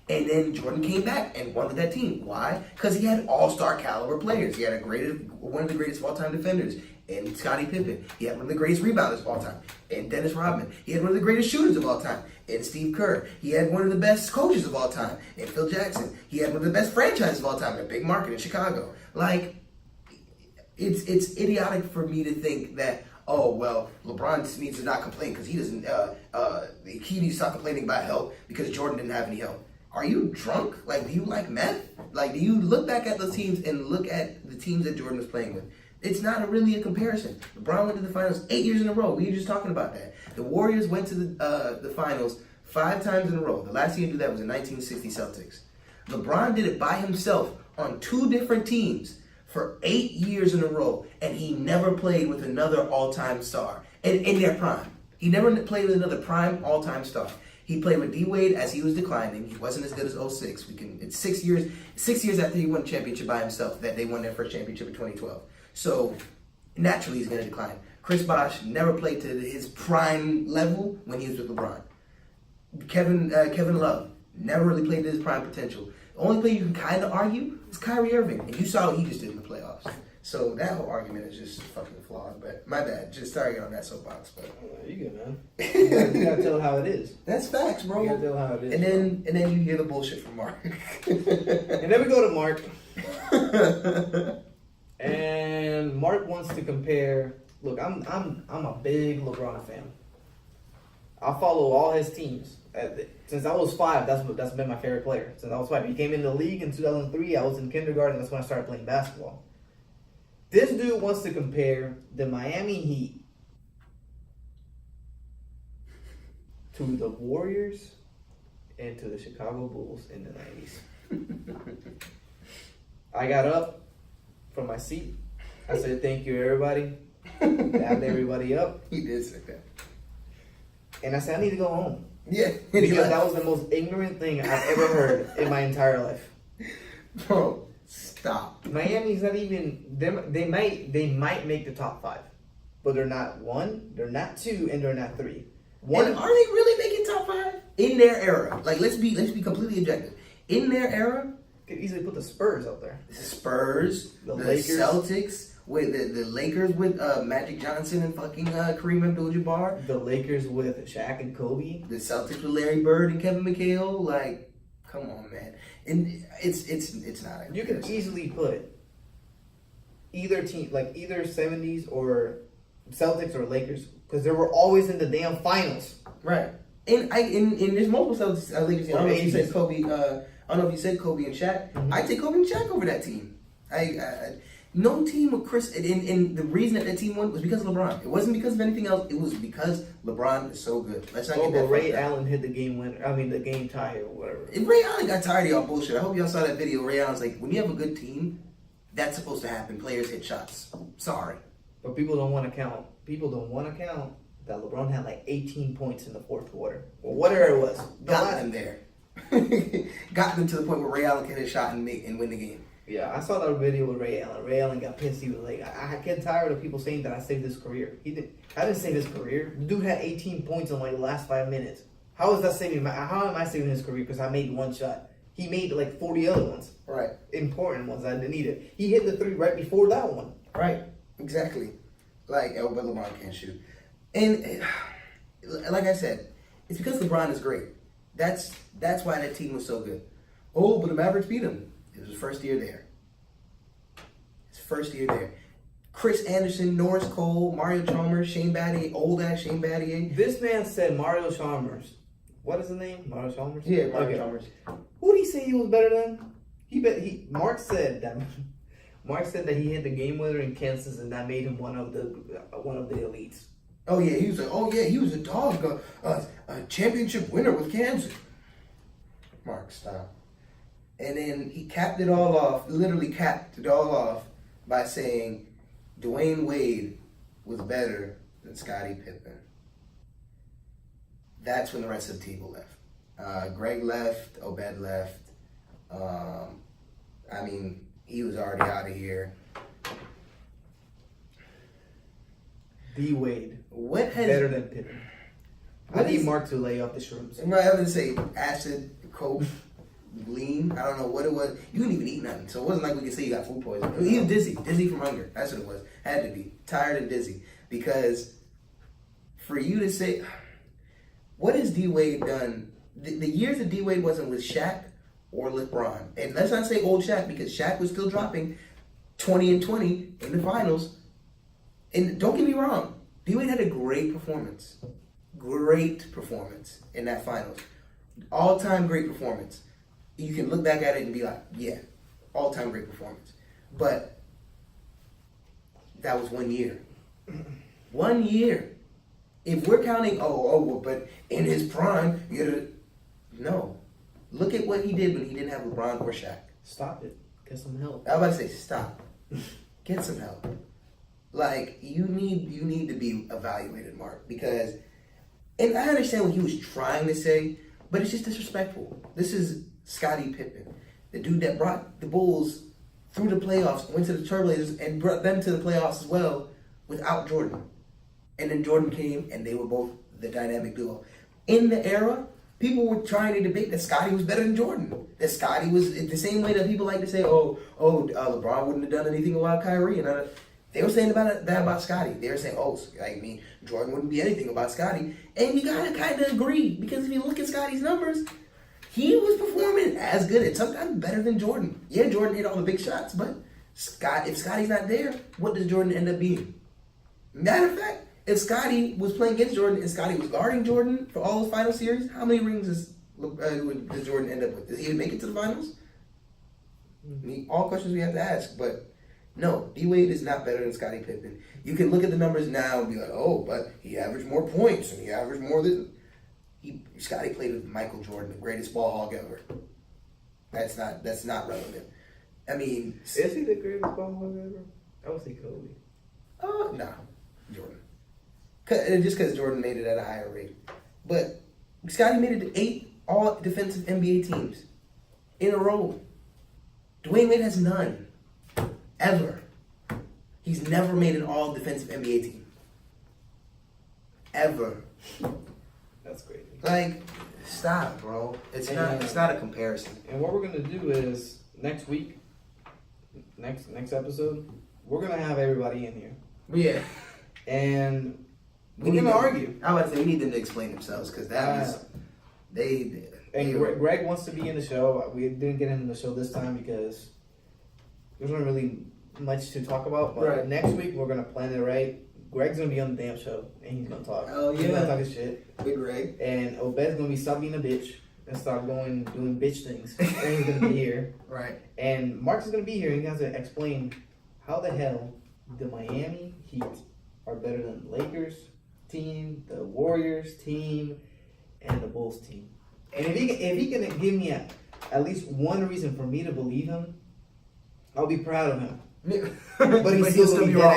[SPEAKER 1] And then Jordan came back and won with that team. Why? Because he had all-star caliber players. He had one of the greatest of all-time defenders in Scottie Pippen. He had one of the greatest rebounders of all time in Dennis Rodman. He had one of the greatest shooters of all time in Steve Kerr. He had one of the best coaches of all time in Phil Jackson. He had one of the best franchises of all time in a big market in Chicago. Like, it's idiotic for me to think that, oh, well, LeBron needs to not complain because he doesn't, he needs to stop complaining about help because Jordan didn't have any help. Are you drunk? Like, do you like meth? Like, do you look back at those teams and look at the teams that Jordan was playing with? It's not really a comparison. LeBron went to the finals 8 years in a row. We were just talking about that. The Warriors went to the finals 5 times in a row. The last team to do that was the 1960 Celtics. LeBron did it by himself on 2 different teams for 8 years in a row, and he never played with another all-time star in their prime. He never played with another prime all-time star. He played with D Wade as he was declining. He wasn't as good as 06. It's 6 years after he won the championship by himself that they won their first championship in 2012. So naturally he's going to decline. Chris Bosh never played to his prime level when he was with LeBron. Kevin Love never really played to his prime potential. The only player you can kind of argue is Kyrie Irving, and you saw what he just did in the playoffs. So that whole argument is just fucking flawed. But my bad, just sorry to get on that soapbox. But
[SPEAKER 2] You good, man. You gotta tell it how it is.
[SPEAKER 1] that's facts, bro.
[SPEAKER 2] You gotta tell it how it is.
[SPEAKER 1] And then you hear the bullshit from Mark.
[SPEAKER 2] And then we go to Mark. And Mark wants to compare. Look, I'm a big LeBron fan. I follow all his teams. Since I was 5, that's been my favorite player. Since I was 5, he came in the league in 2003. I was in kindergarten. That's when I started playing basketball. This dude wants to compare the Miami Heat to the Warriors and to the Chicago Bulls in the 90s. I got up from my seat. I said, "Thank you, everybody." Dabbed everybody up.
[SPEAKER 1] He did say that.
[SPEAKER 2] And I said, "I need to go home."
[SPEAKER 1] Yeah.
[SPEAKER 2] Because that was the most ignorant thing I've ever heard in my entire life.
[SPEAKER 1] Bro, stop.
[SPEAKER 2] Miami's not even. They might make the top 5, but they're not 1, they're not 2, and they're not 3.
[SPEAKER 1] And are they really making top 5 in their era? Like, let's be completely objective. In their era,
[SPEAKER 2] Could easily put the Spurs up there.
[SPEAKER 1] the Spurs,
[SPEAKER 2] The
[SPEAKER 1] the
[SPEAKER 2] Lakers.
[SPEAKER 1] Celtics, with the Lakers with Magic Johnson and fucking Kareem Abdul-Jabbar,
[SPEAKER 2] The Lakers with Shaq and Kobe.
[SPEAKER 1] the Celtics with Larry Bird and Kevin McHale. Like, come on, man. And it's not. A
[SPEAKER 2] You can
[SPEAKER 1] comparison.
[SPEAKER 2] easily put either team, like either 70s or Celtics or Lakers, because they were always in the damn finals.
[SPEAKER 1] Right. And there's multiple Celtics. Lakers. I don't know if you said Kobe. I don't know if you said Kobe and Shaq.
[SPEAKER 2] Mhm.
[SPEAKER 1] I take Kobe and Shaq over that team. No team with Chris. And the reason that team won was because of LeBron. It wasn't because of anything else. It was because LeBron is so good. Let's not get that.
[SPEAKER 2] But Ray
[SPEAKER 1] fucked up.
[SPEAKER 2] Allen hit the game winner. I mean, the game tie or whatever.
[SPEAKER 1] If Ray Allen got tired of y'all bullshit, I hope y'all saw that video. Ray Allen's like, when you have a good team, that's supposed to happen. Players hit shots. Sorry.
[SPEAKER 2] But people don't want to count. People don't want to count that LeBron had like 18 points in the 4th quarter or whatever it was.
[SPEAKER 1] Got them there. Got them to the point where Ray Allen can hit a shot and win the game.
[SPEAKER 2] Yeah, I saw that video with Ray Allen. Ray Allen got pissed. He was like, I get tired of people saying that I saved his career. I didn't save his career. The dude had 18 points in like the last 5 minutes. How is that saving? How am I saving his career? Because I made one shot. He made like 40 other ones.
[SPEAKER 1] Right.
[SPEAKER 2] Important ones I needed. He hit the 3 right before that one.
[SPEAKER 1] Right. Exactly. Like, but LeBron can't shoot. And like I said, it's because LeBron is great. That's why that team was so good. Oh, but the Mavericks beat him. It was his first year there. Chris Anderson, Norris Cole, Mario Chalmers, Shane Battier, old ass Shane Battier.
[SPEAKER 2] This man said Mario Chalmers. What is his name? Mario Chalmers?
[SPEAKER 1] Yeah, Mario Chalmers.
[SPEAKER 2] Who did he say he was better than? Mark said that he hit the game winner in Kansas and that made him one of the elites.
[SPEAKER 1] Oh yeah, he was like, he was a dog, a championship winner with Kansas. Mark, stop. And then he literally capped it all off by saying Dwyane Wade was better than Scottie Pippen. That's when the rest of the team left. Greg left, Obed left. He was already out of here.
[SPEAKER 2] D Wade.
[SPEAKER 1] Better
[SPEAKER 2] than Pippen? I need Mark to lay off the shrooms.
[SPEAKER 1] I'm going to say acid, coke, lean. I don't know what it was. You didn't even eat nothing, so it wasn't like we could say you got food poisoning. He was dizzy from hunger. That's what it was. Had to be tired and dizzy because for you to say, what has D Wade done? The years that D Wade wasn't with Shaq or LeBron, and let's not say old Shaq because Shaq was still dropping 20 and 20 in the finals. And don't get me wrong, D Wade had a great performance in that finals. All-time great performance. You can look back at it and be like, yeah, all-time great performance. But that was 1 year. 1 year. If we're counting, but in his prime, no. Look at what he did when he didn't have LeBron or Shaq.
[SPEAKER 2] Stop it. Get some help.
[SPEAKER 1] I was about to say, stop. Get some help. Like, you need to be evaluated, Mark, because, and I understand what he was trying to say, but it's just disrespectful. This is Scottie Pippen, the dude that brought the Bulls through the playoffs, went to the Trailblazers, and brought them to the playoffs as well without Jordan. And then Jordan came, and they were both the dynamic duo. In the era, people were trying to debate that Scottie was better than Jordan. That Scottie was the same way that people like to say, LeBron wouldn't have done anything without Kyrie, and they were saying that about Scottie. They were saying, Jordan wouldn't be anything about Scottie. And you gotta kind of agree, because if you look at Scottie's numbers, he was performing as good and sometimes better than Jordan. Yeah, Jordan hit all the big shots, but if Scottie's not there, what does Jordan end up being? Matter of fact, if Scottie was playing against Jordan and Scottie was guarding Jordan for all those final series, how many rings does Jordan end up with? Does he even make it to the finals? All questions we have to ask, but no, D Wade is not better than Scottie Pippen. You can look at the numbers now and be like, but he averaged more points and he averaged more than Scottie played with Michael Jordan, the greatest ball hog ever. That's not relevant. I mean,
[SPEAKER 2] is he the greatest ball hog ever? I would say Kobe.
[SPEAKER 1] No, Jordan. Just because Jordan made it at a higher rate, but Scottie made it to 8 all defensive NBA teams in a row. Dwyane Wade has none. Ever. He's never made an all-defensive NBA team. Ever.
[SPEAKER 2] That's crazy.
[SPEAKER 1] Like, stop, bro. It's not a comparison.
[SPEAKER 2] And what we're gonna do is next week, next episode, we're gonna have everybody in here.
[SPEAKER 1] Yeah.
[SPEAKER 2] And we're gonna argue.
[SPEAKER 1] I was about to say we need them to explain themselves because
[SPEAKER 2] Greg wants to be in the show. We didn't get him in the show this time because there's not really much to talk about. But next week we're gonna plan it right. Greg's gonna be on the damn show and he's gonna talk.
[SPEAKER 1] Oh yeah,
[SPEAKER 2] he's gonna talk his shit.
[SPEAKER 1] Big Greg.
[SPEAKER 2] And Obed's gonna be stop being a bitch and start doing bitch things. And he's gonna be here.
[SPEAKER 1] Right. And
[SPEAKER 2] Mark's is gonna be here and he has to explain how the hell the Miami Heat are better than the Lakers team, the Warriors team, and the Bulls team. And if he can give me at least one reason for me to believe him, I'll be proud of him. But he'll still be wrong.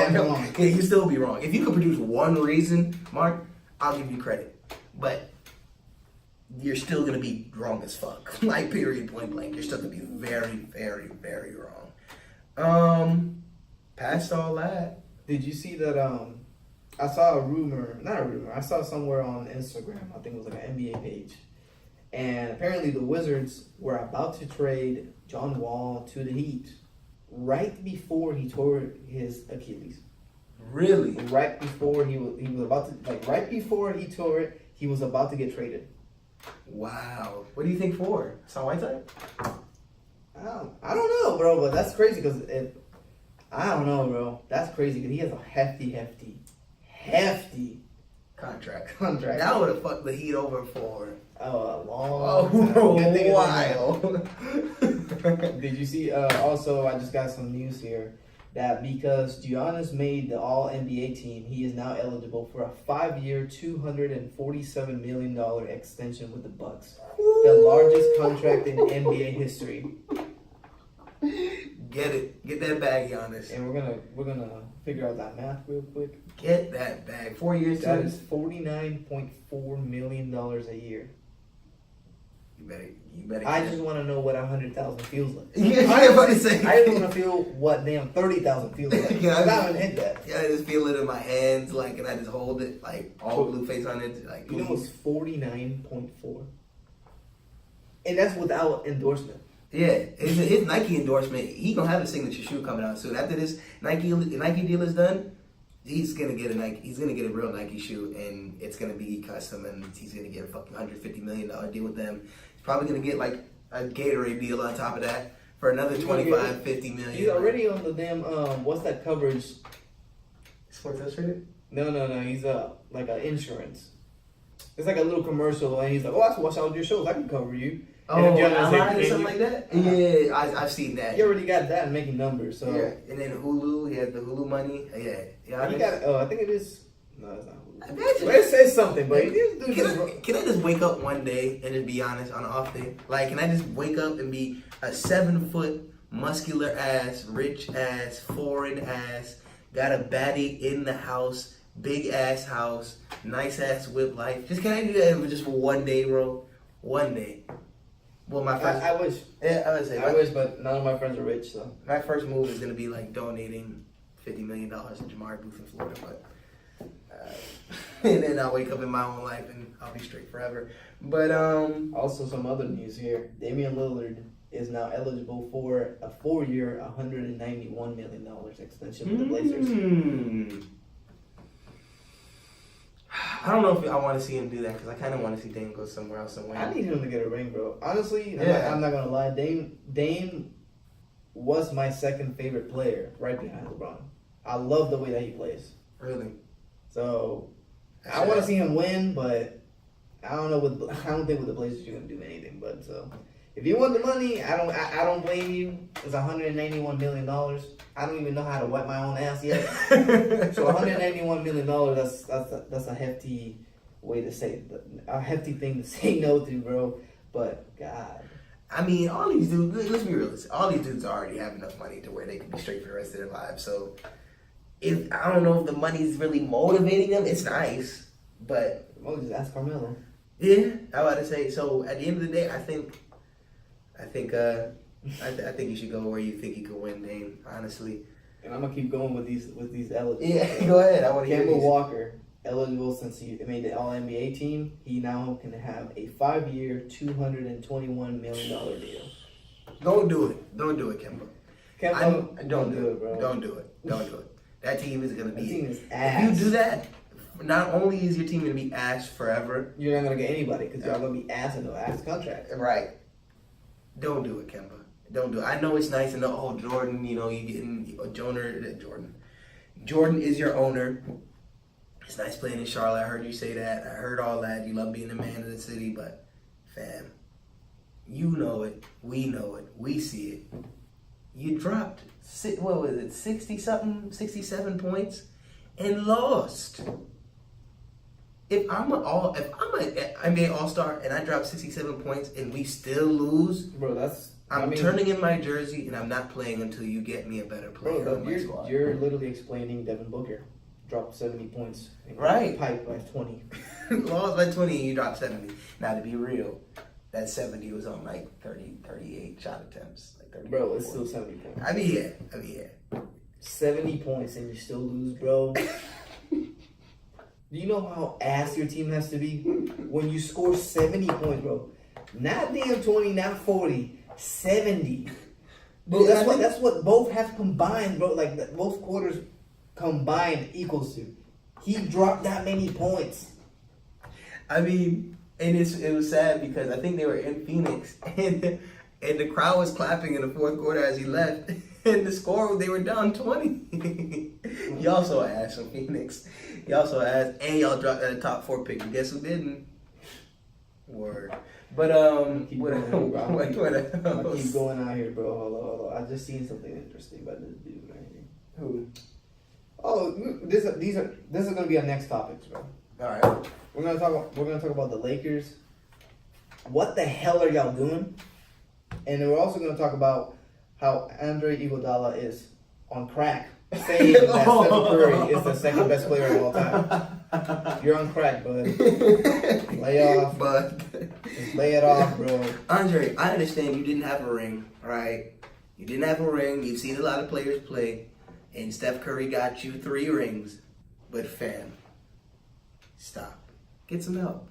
[SPEAKER 1] Yeah, he'll still be wrong. If you could produce one reason, Mark, I'll give you credit. But you're still gonna be wrong as fuck. Like, period, point blank. You're still gonna be very, very, very wrong. Past all that.
[SPEAKER 2] Did you see that? I saw a rumor, not a rumor. I saw somewhere on Instagram. I think it was like an NBA page, and apparently the Wizards were about to trade John Wall to the Heat right before he tore his Achilles.
[SPEAKER 1] Really?
[SPEAKER 2] Right before he was about to, like, right before he tore it, he was about to get traded.
[SPEAKER 1] Wow. What do you think for? Some Whiteside?
[SPEAKER 2] I don't know, bro, but that's crazy because I don't know, bro. That's crazy because he has a hefty
[SPEAKER 1] Contract.
[SPEAKER 2] contract.
[SPEAKER 1] That would have fucked the Heat over for
[SPEAKER 2] A long
[SPEAKER 1] a
[SPEAKER 2] time. Good thing
[SPEAKER 1] while.
[SPEAKER 2] Did you see? Also, I just got some news here that because Giannis made the All NBA team, he is now eligible for a 5-year, $247 million extension with the Bucks, the largest contract in NBA history.
[SPEAKER 1] Get it. Get that bag, Giannis.
[SPEAKER 2] And we're gonna figure out that math real quick.
[SPEAKER 1] Get that bag. 4 years.
[SPEAKER 2] That is $49.4 million a year.
[SPEAKER 1] You better.
[SPEAKER 2] I just want to know what 100,000 feels like.
[SPEAKER 1] Yeah,
[SPEAKER 2] I
[SPEAKER 1] about to say.
[SPEAKER 2] just want to feel what damn 30,000 feels like.
[SPEAKER 1] Yeah,
[SPEAKER 2] I haven't hit that.
[SPEAKER 1] Yeah, I just feel it in my hands, like, and I just hold it, like, all blue face on it, like.
[SPEAKER 2] You know, it's 49.4, and that's without endorsement.
[SPEAKER 1] Yeah, his Nike endorsement. He gonna have a signature shoe coming out soon. After this Nike deal is done, he's gonna get a Nike. He's gonna get a real Nike shoe, and it's gonna be custom, and he's gonna get a fucking $150 million deal with them. He's probably gonna get like a Gatorade deal on top of that for another 50 million.
[SPEAKER 2] He's already on the damn what's that coverage?
[SPEAKER 1] Sports Illustrated.
[SPEAKER 2] No. He's like an insurance. It's like a little commercial, and he's like, "Oh, I watch all your shows. I can cover you."
[SPEAKER 1] Oh,
[SPEAKER 2] and then Giannis
[SPEAKER 1] Ally or
[SPEAKER 2] "Can
[SPEAKER 1] something
[SPEAKER 2] you-"
[SPEAKER 1] like that. Yeah, I've seen that.
[SPEAKER 2] He already got that and making numbers. So
[SPEAKER 1] Yeah, and then Hulu, he has the Hulu money. Yeah.
[SPEAKER 2] he got. I think it is. No, it's not Hulu.
[SPEAKER 1] Imagine.
[SPEAKER 2] Well, it says something, but
[SPEAKER 1] Can I just wake up one day and just be honest on an off day? Like, can I just wake up and be a 7-foot, muscular ass, rich ass, foreign ass, got a baddie in the house, big ass house, nice ass whip life? Just can I do that just for one day, bro? One day. Well, my first.
[SPEAKER 2] I wish.
[SPEAKER 1] Yeah, I would say.
[SPEAKER 2] I wish, but none of my friends are rich, so.
[SPEAKER 1] My first move is gonna be like donating $50 million to Jamari Booth in Florida, but and then I'll wake up in my own life and I'll be straight forever. But
[SPEAKER 2] Also, some other news here. Damian Lillard is now eligible for a 4-year, $191 million extension with the Blazers.
[SPEAKER 1] I don't know if I want to see him do that because I kind of want to see Dame go somewhere else and win.
[SPEAKER 2] I need him to get a ring, bro. Honestly,
[SPEAKER 1] Yeah.
[SPEAKER 2] I'm not gonna lie. Dame was my second favorite player, right behind LeBron. I love the way that he plays.
[SPEAKER 1] Really?
[SPEAKER 2] So I want to see him win, but I don't know. I don't think with the Blazers you're gonna do anything. But so if you want the money, I don't blame you. It's $191 million. I don't even know how to wipe my own ass yet. So $191 million. That's a hefty way to say a hefty thing to say no to, bro. But God.
[SPEAKER 1] I mean, all these dudes. Let's be realistic. All these dudes already have enough money to where they can be straight for the rest of their lives. So if I don't know if the money's really motivating them, it's nice, but
[SPEAKER 2] Well, just ask Carmelo.
[SPEAKER 1] yeah, I about to say. So at the end of the day, I think you should go where you think you could win, Dame. Honestly.
[SPEAKER 2] And I'm gonna keep going with these eligible.
[SPEAKER 1] Yeah, go ahead. I want to hear
[SPEAKER 2] Kemba
[SPEAKER 1] these.
[SPEAKER 2] Walker, eligible since he made the All NBA team. He now can have a 5-year, $221 million deal.
[SPEAKER 1] Don't do it. Don't do it, Kemba.
[SPEAKER 2] Kemba,
[SPEAKER 1] Don't do it,
[SPEAKER 2] bro.
[SPEAKER 1] Don't do it. Don't do it. That team is gonna
[SPEAKER 2] That
[SPEAKER 1] be.
[SPEAKER 2] team is
[SPEAKER 1] If
[SPEAKER 2] ass.
[SPEAKER 1] you do that, not only is your team gonna be ass forever.
[SPEAKER 2] You're not gonna get anybody because y'all gonna be ass in the ass contract.
[SPEAKER 1] Right. Don't do it, Kemba. Don't do it. I know it's nice and the whole Jordan, you getting Jordan. Jordan is your owner. It's nice playing in Charlotte. I heard you say that. I heard all that. You love being a man of the city, but fam, you know it. We know it. We see it. You dropped 67 points and lost. If I'm an NBA All-Star and I drop 67 points and we still lose,
[SPEAKER 2] Bro,
[SPEAKER 1] I'm turning in my jersey and I'm not playing until you get me a better player
[SPEAKER 2] Bro,
[SPEAKER 1] on my squad.
[SPEAKER 2] you're literally explaining Devin Booker dropped 70 points. And
[SPEAKER 1] Right.
[SPEAKER 2] Piped by 20.
[SPEAKER 1] Lost by 20 and you dropped 70. Now to be real, that 70 was on like 38 shot attempts. Like 30.
[SPEAKER 2] Bro, it's still 70 points.
[SPEAKER 1] I mean, yeah.
[SPEAKER 2] 70 points and you still lose, bro. Do you know how ass your team has to be when you score 70 points, bro? Not damn 20, not 40, 70. Bro, that's what both have combined, bro. Like both quarters combined equals to. He dropped that many points.
[SPEAKER 1] I mean, and it was sad because I think they were in Phoenix and the crowd was clapping in the fourth quarter as he left. And the score, they were down 20. Y'all so ass in Phoenix. Y'all so ass. And y'all dropped that top 4 pick. And guess who didn't? Word. But, what
[SPEAKER 2] I keep
[SPEAKER 1] else?
[SPEAKER 2] going out here, bro. Hold on. I just seen something interesting about this dude right here.
[SPEAKER 1] Who?
[SPEAKER 2] Oh, this is gonna be our next topics, bro.
[SPEAKER 1] Alright.
[SPEAKER 2] We're gonna talk about the Lakers. What the hell are y'all doing? And then we're also gonna talk about how Andre Iguodala is on crack, saying that Steph Curry is the second best player of all time. You're on crack, bud. Lay off. Just lay it off, bro.
[SPEAKER 1] Andre, I understand you didn't have a ring, right? You didn't have a ring. You've seen a lot of players play. And Steph Curry got you 3 rings. But fam, stop. Get some help.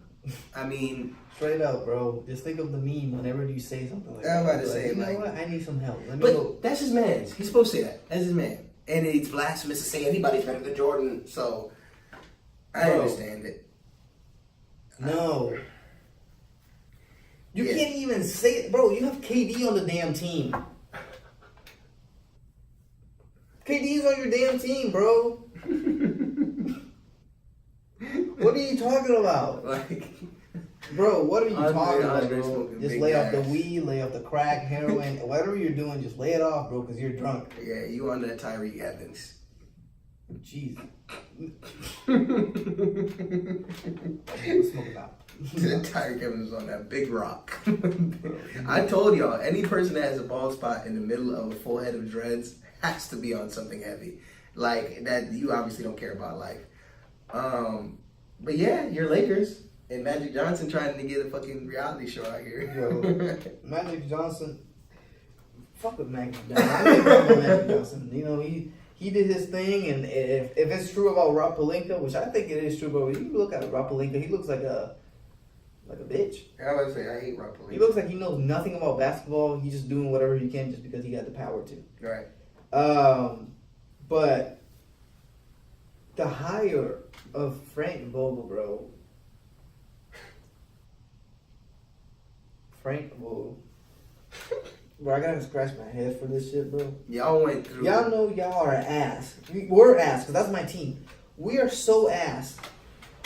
[SPEAKER 1] I mean,
[SPEAKER 2] straight up, bro. Just think of the meme whenever you say something like that.
[SPEAKER 1] I'm about to say,
[SPEAKER 2] you know
[SPEAKER 1] like,
[SPEAKER 2] what? I need some help. Let me
[SPEAKER 1] but
[SPEAKER 2] go.
[SPEAKER 1] that's his man's. He's supposed to say that. That's his man. And it's blasphemous to say anybody's better than Jordan. So I understand it.
[SPEAKER 2] No. You can't even say it, bro. You have KD on the damn team. KD's on your damn team, bro. What are you talking about?
[SPEAKER 1] Like,
[SPEAKER 2] bro, what are you talking about,
[SPEAKER 1] Andre's
[SPEAKER 2] bro?
[SPEAKER 1] smoking
[SPEAKER 2] Just
[SPEAKER 1] big
[SPEAKER 2] lay off the
[SPEAKER 1] gas.
[SPEAKER 2] weed, lay off the crack, heroin, whatever you're doing, just lay it off, bro, because you're drunk.
[SPEAKER 1] yeah, you on that Tyreek Evans.
[SPEAKER 2] Jeez. Let's smoke it out.
[SPEAKER 1] Tyreek Evans was on that big rock. I told y'all, any person that has a bald spot in the middle of a full head of dreads has to be on something heavy. Like, that you obviously don't care about life. But yeah, your Lakers and Magic Johnson trying to get a fucking reality show out here.
[SPEAKER 2] Yo, Magic Johnson. Fuck with Magic Johnson. I don't care about Magic Johnson. You know, he did his thing, and if it's true about Rob Pelinka, which I think it is true, bro, you look at Rob Pelinka, he looks like a bitch.
[SPEAKER 1] I was say I hate Rob Pelinka.
[SPEAKER 2] He looks like he knows nothing about basketball. He's just doing whatever he can just because he got the power to.
[SPEAKER 1] Right.
[SPEAKER 2] But the hire of Frank Vogel, bro. Frank Vogel. Bro, I gotta scratch my head for this shit, bro.
[SPEAKER 1] Y'all went through.
[SPEAKER 2] Y'all know y'all are ass. We're ass, because that's my team. We are so ass.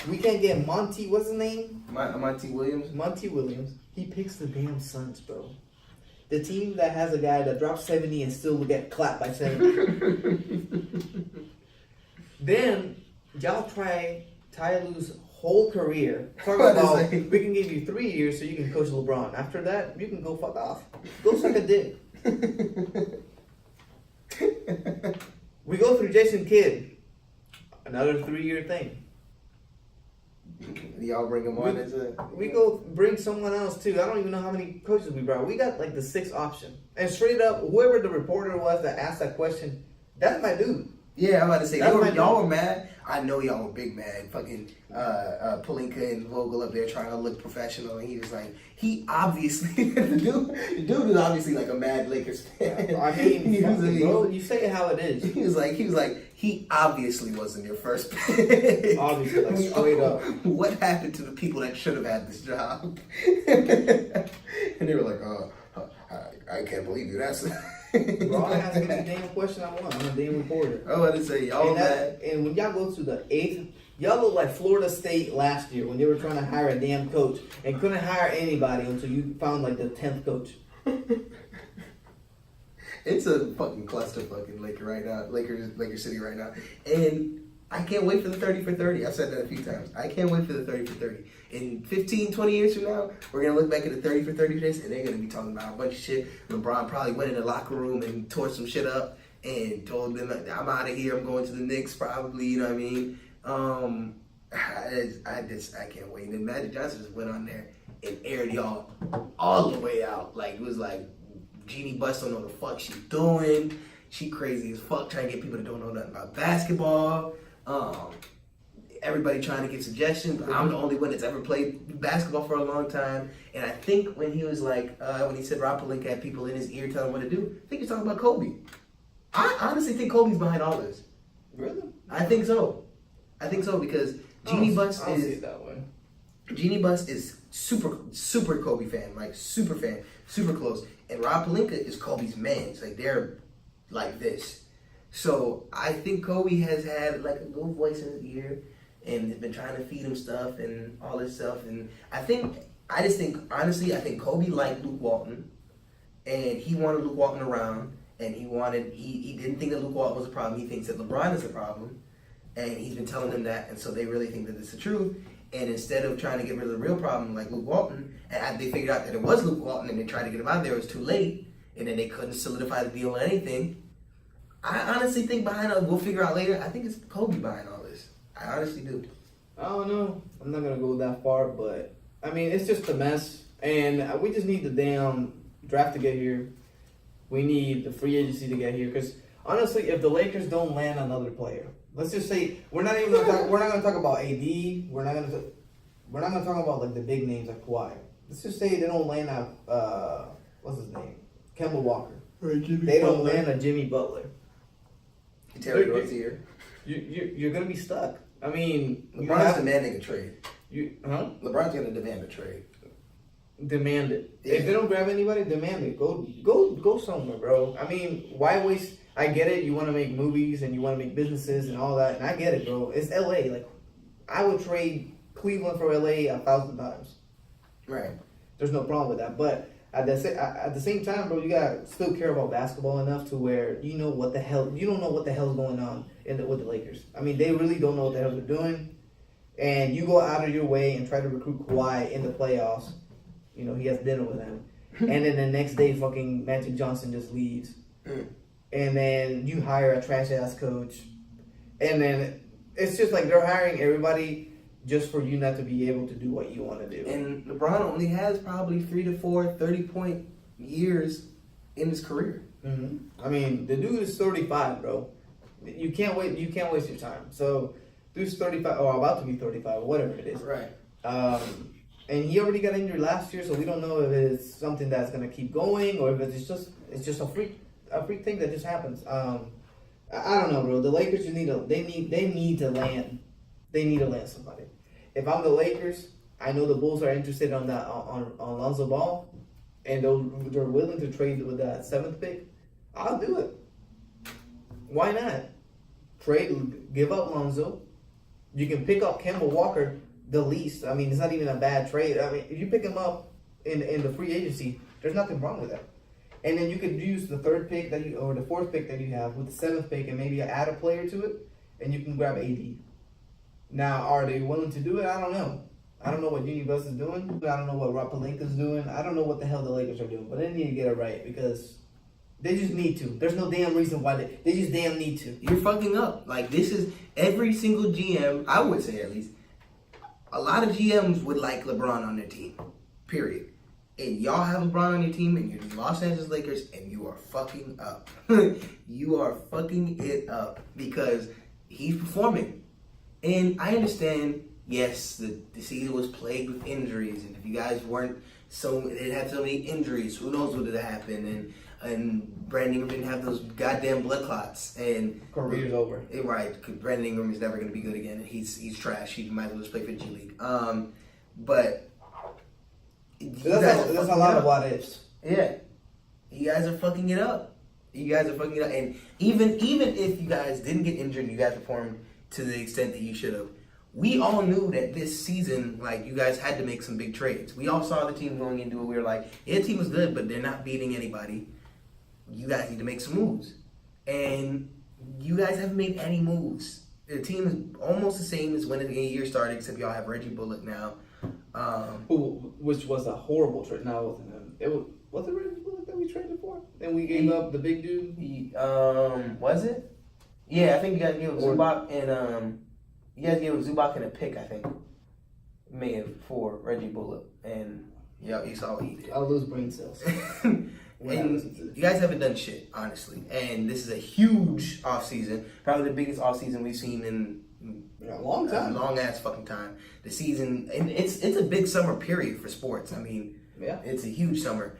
[SPEAKER 2] We can't get Monty, what's his name?
[SPEAKER 1] Monty Williams.
[SPEAKER 2] Monty Williams. He picks the damn Suns, bro. The team that has a guy that drops 70 and still will get clapped by 70. Then, y'all try Ty Lue's whole career. Talk about, we can give you 3 years so you can coach LeBron. After that, you can go fuck off. Go suck a dick. We go through Jason Kidd. Another 3-year thing.
[SPEAKER 1] Y'all bring him on as a.
[SPEAKER 2] We go bring someone else too. I don't even know how many coaches we brought. We got like the 6th option. And straight up, whoever the reporter was that asked that question, that's my dude.
[SPEAKER 1] Yeah, I'm about to say,
[SPEAKER 2] That's
[SPEAKER 1] y'all were mad. I know y'all were big mad. Fucking Pelinka and Vogel up there trying to look professional. And he was like, he obviously, the dude is obviously like a mad Lakers fan.
[SPEAKER 2] I mean,
[SPEAKER 1] he was like,
[SPEAKER 2] bro, you say it how it is.
[SPEAKER 1] He was like, he obviously wasn't your first pick.
[SPEAKER 2] Obviously, like straight up.
[SPEAKER 1] What happened to the people that should have had this job? And they were like, I can't believe you. That's.
[SPEAKER 2] Bro, I ask any damn question I want. I'm a damn reporter.
[SPEAKER 1] I was about to say, y'all mad.
[SPEAKER 2] And when y'all go to the 8th, y'all look like Florida State last year when they were trying to hire a damn coach and couldn't hire anybody until you found like the 10th coach.
[SPEAKER 1] It's a fucking cluster fucking Laker right now. Laker City right now. And I can't wait for the 30 for 30. I've said that a few times. I can't wait for the 30 for 30. In 15, 20 years from now, we're going to look back at the 30 for 30 days, and they're going to be talking about a bunch of shit. LeBron probably went in the locker room and tore some shit up and told them, I'm out of here. I'm going to the Knicks probably, you know what I mean? I can't wait. And then Magic Johnson just went on there and aired y'all all the way out. Like, it was like, Jeannie Buss don't know the fuck she doing. She crazy as fuck trying to get people that don't know nothing about basketball. Everybody trying to give suggestions, but I'm the only one that's ever played basketball for a long time. And I think when he was like, when he said Rob Pelinka had people in his ear telling him what to do, I think he's talking about Kobe. I honestly think Kobe's behind all this.
[SPEAKER 2] Really?
[SPEAKER 1] I think so because Jeannie Buss
[SPEAKER 2] I don't see
[SPEAKER 1] is
[SPEAKER 2] it that way.
[SPEAKER 1] Jeannie Buss is super Kobe fan, like super fan, super close. And Rob Pelinka is Kobe's man. It's like they're like this. So I think Kobe has had like a little voice in his ear and has been trying to feed him stuff and all this stuff. And I think Kobe liked Luke Walton, and he wanted Luke Walton around, and he didn't think that Luke Walton was a problem. He thinks that LeBron is a problem, and he's been telling them that, and so they really think that it's the truth. And instead of trying to get rid of the real problem like Luke Walton, and they figured out that it was Luke Walton, and they tried to get him out there, it was too late, and then they couldn't solidify the deal or anything. I honestly think behind it, we'll figure out later, I think it's Kobe behind all this. I honestly do.
[SPEAKER 2] I don't know. I'm not gonna go that far, but I mean, it's just a mess, and we just need the damn draft to get here. We need the free agency to get here, because honestly, if the Lakers don't land another player, let's just say we're not gonna talk about AD. We're not gonna talk about like the big names like Kawhi. Let's just say they don't land what's his name, Kemba Walker. They don't land a Jimmy Butler.
[SPEAKER 1] Terry Rozier.
[SPEAKER 2] You're gonna be stuck. I mean,
[SPEAKER 1] LeBron's demanding a trade.
[SPEAKER 2] LeBron's
[SPEAKER 1] gonna demand a trade.
[SPEAKER 2] Demand it.
[SPEAKER 1] Yeah.
[SPEAKER 2] If they don't grab anybody, demand it. Go somewhere, bro. I mean, why waste? I get it. You want to make movies and you want to make businesses and all that, and I get it, bro. It's LA. Like, I would trade Cleveland for LA 1,000 times.
[SPEAKER 1] Right.
[SPEAKER 2] There's no problem with that, but at the same time, bro, you gotta still care about basketball enough to where you know what the hell. You don't know what the hell's going on with the Lakers. I mean, they really don't know what the hell they're doing, and you go out of your way and try to recruit Kawhi in the playoffs. You know, he has dinner with him, and then the next day, fucking Magic Johnson just leaves, and then you hire a trash ass coach, and then it's just like they're hiring everybody just for you not to be able to do what you want to do.
[SPEAKER 1] And LeBron only has probably 3 to 4 30-point years in his career.
[SPEAKER 2] Mm-hmm. I mean, the dude is 35, bro. You can't wait. You can't waste your time. So, dude's 35 or about to be 35, or whatever it is.
[SPEAKER 1] Right.
[SPEAKER 2] And he already got injured last year, so we don't know if it's something that's gonna keep going or if it's just a freak thing that just happens. I don't know, bro. The Lakers just need to land. They need to land somebody. If I'm the Lakers, I know the Bulls are interested on Lonzo Ball, and they're willing to trade with that 7th pick. I'll do it. Why not? Give up Lonzo. You can pick up Kemba Walker the least. I mean, it's not even a bad trade. I mean, if you pick him up in the free agency, there's nothing wrong with that. And then you could use the 3rd pick or the 4th pick that you have with the 7th pick, and maybe add a player to it, and you can grab AD. Now, are they willing to do it? I don't know. I don't know what Jeannie Buss is doing. I don't know what Rob Pelinka's doing. I don't know what the hell the Lakers are doing. But they need to get it right because they just need to. There's no damn reason why they just damn need to.
[SPEAKER 1] You're fucking up. Like, this is every single GM, I would say at least, a lot of GMs would like LeBron on their team. Period. And y'all have LeBron on your team and you're the Los Angeles Lakers and you are fucking up. You are fucking it up because he's performing. And I understand, yes, the season was plagued with injuries, and if you guys they had so many injuries, who knows what would have happened, and Brandon Ingram didn't have those goddamn blood clots, and
[SPEAKER 2] career's over.
[SPEAKER 1] Right, because Brandon Ingram is never going to be good again, and he's trash. He might as well just play for the G League. But
[SPEAKER 2] there's a lot of what ifs.
[SPEAKER 1] Yeah, you guys are fucking it up. And even if you guys didn't get injured, and you guys performed to the extent that you should have. We all knew that this season, like, you guys had to make some big trades. We all saw the team going into it. We were like, yeah, the team was good, but they're not beating anybody. You guys need to make some moves. And you guys haven't made any moves. The team is almost the same as when the year started, except y'all have Reggie Bullock now.
[SPEAKER 2] Which was a horrible trade. No, it wasn't him. Was it Reggie Bullock that we traded for? And we gave up the big dude?
[SPEAKER 1] Was it? Yeah, I think you guys gave Zubac and a pick, I think. For Reggie Bullock. And yeah, you saw what he did.
[SPEAKER 2] I'll lose brain cells.
[SPEAKER 1] And you guys haven't done shit, honestly. And this is a huge offseason. Probably the biggest offseason we've seen in
[SPEAKER 2] a long time.
[SPEAKER 1] A long ass fucking time. The season, and it's a big summer period for sports. I mean, it's a huge summer.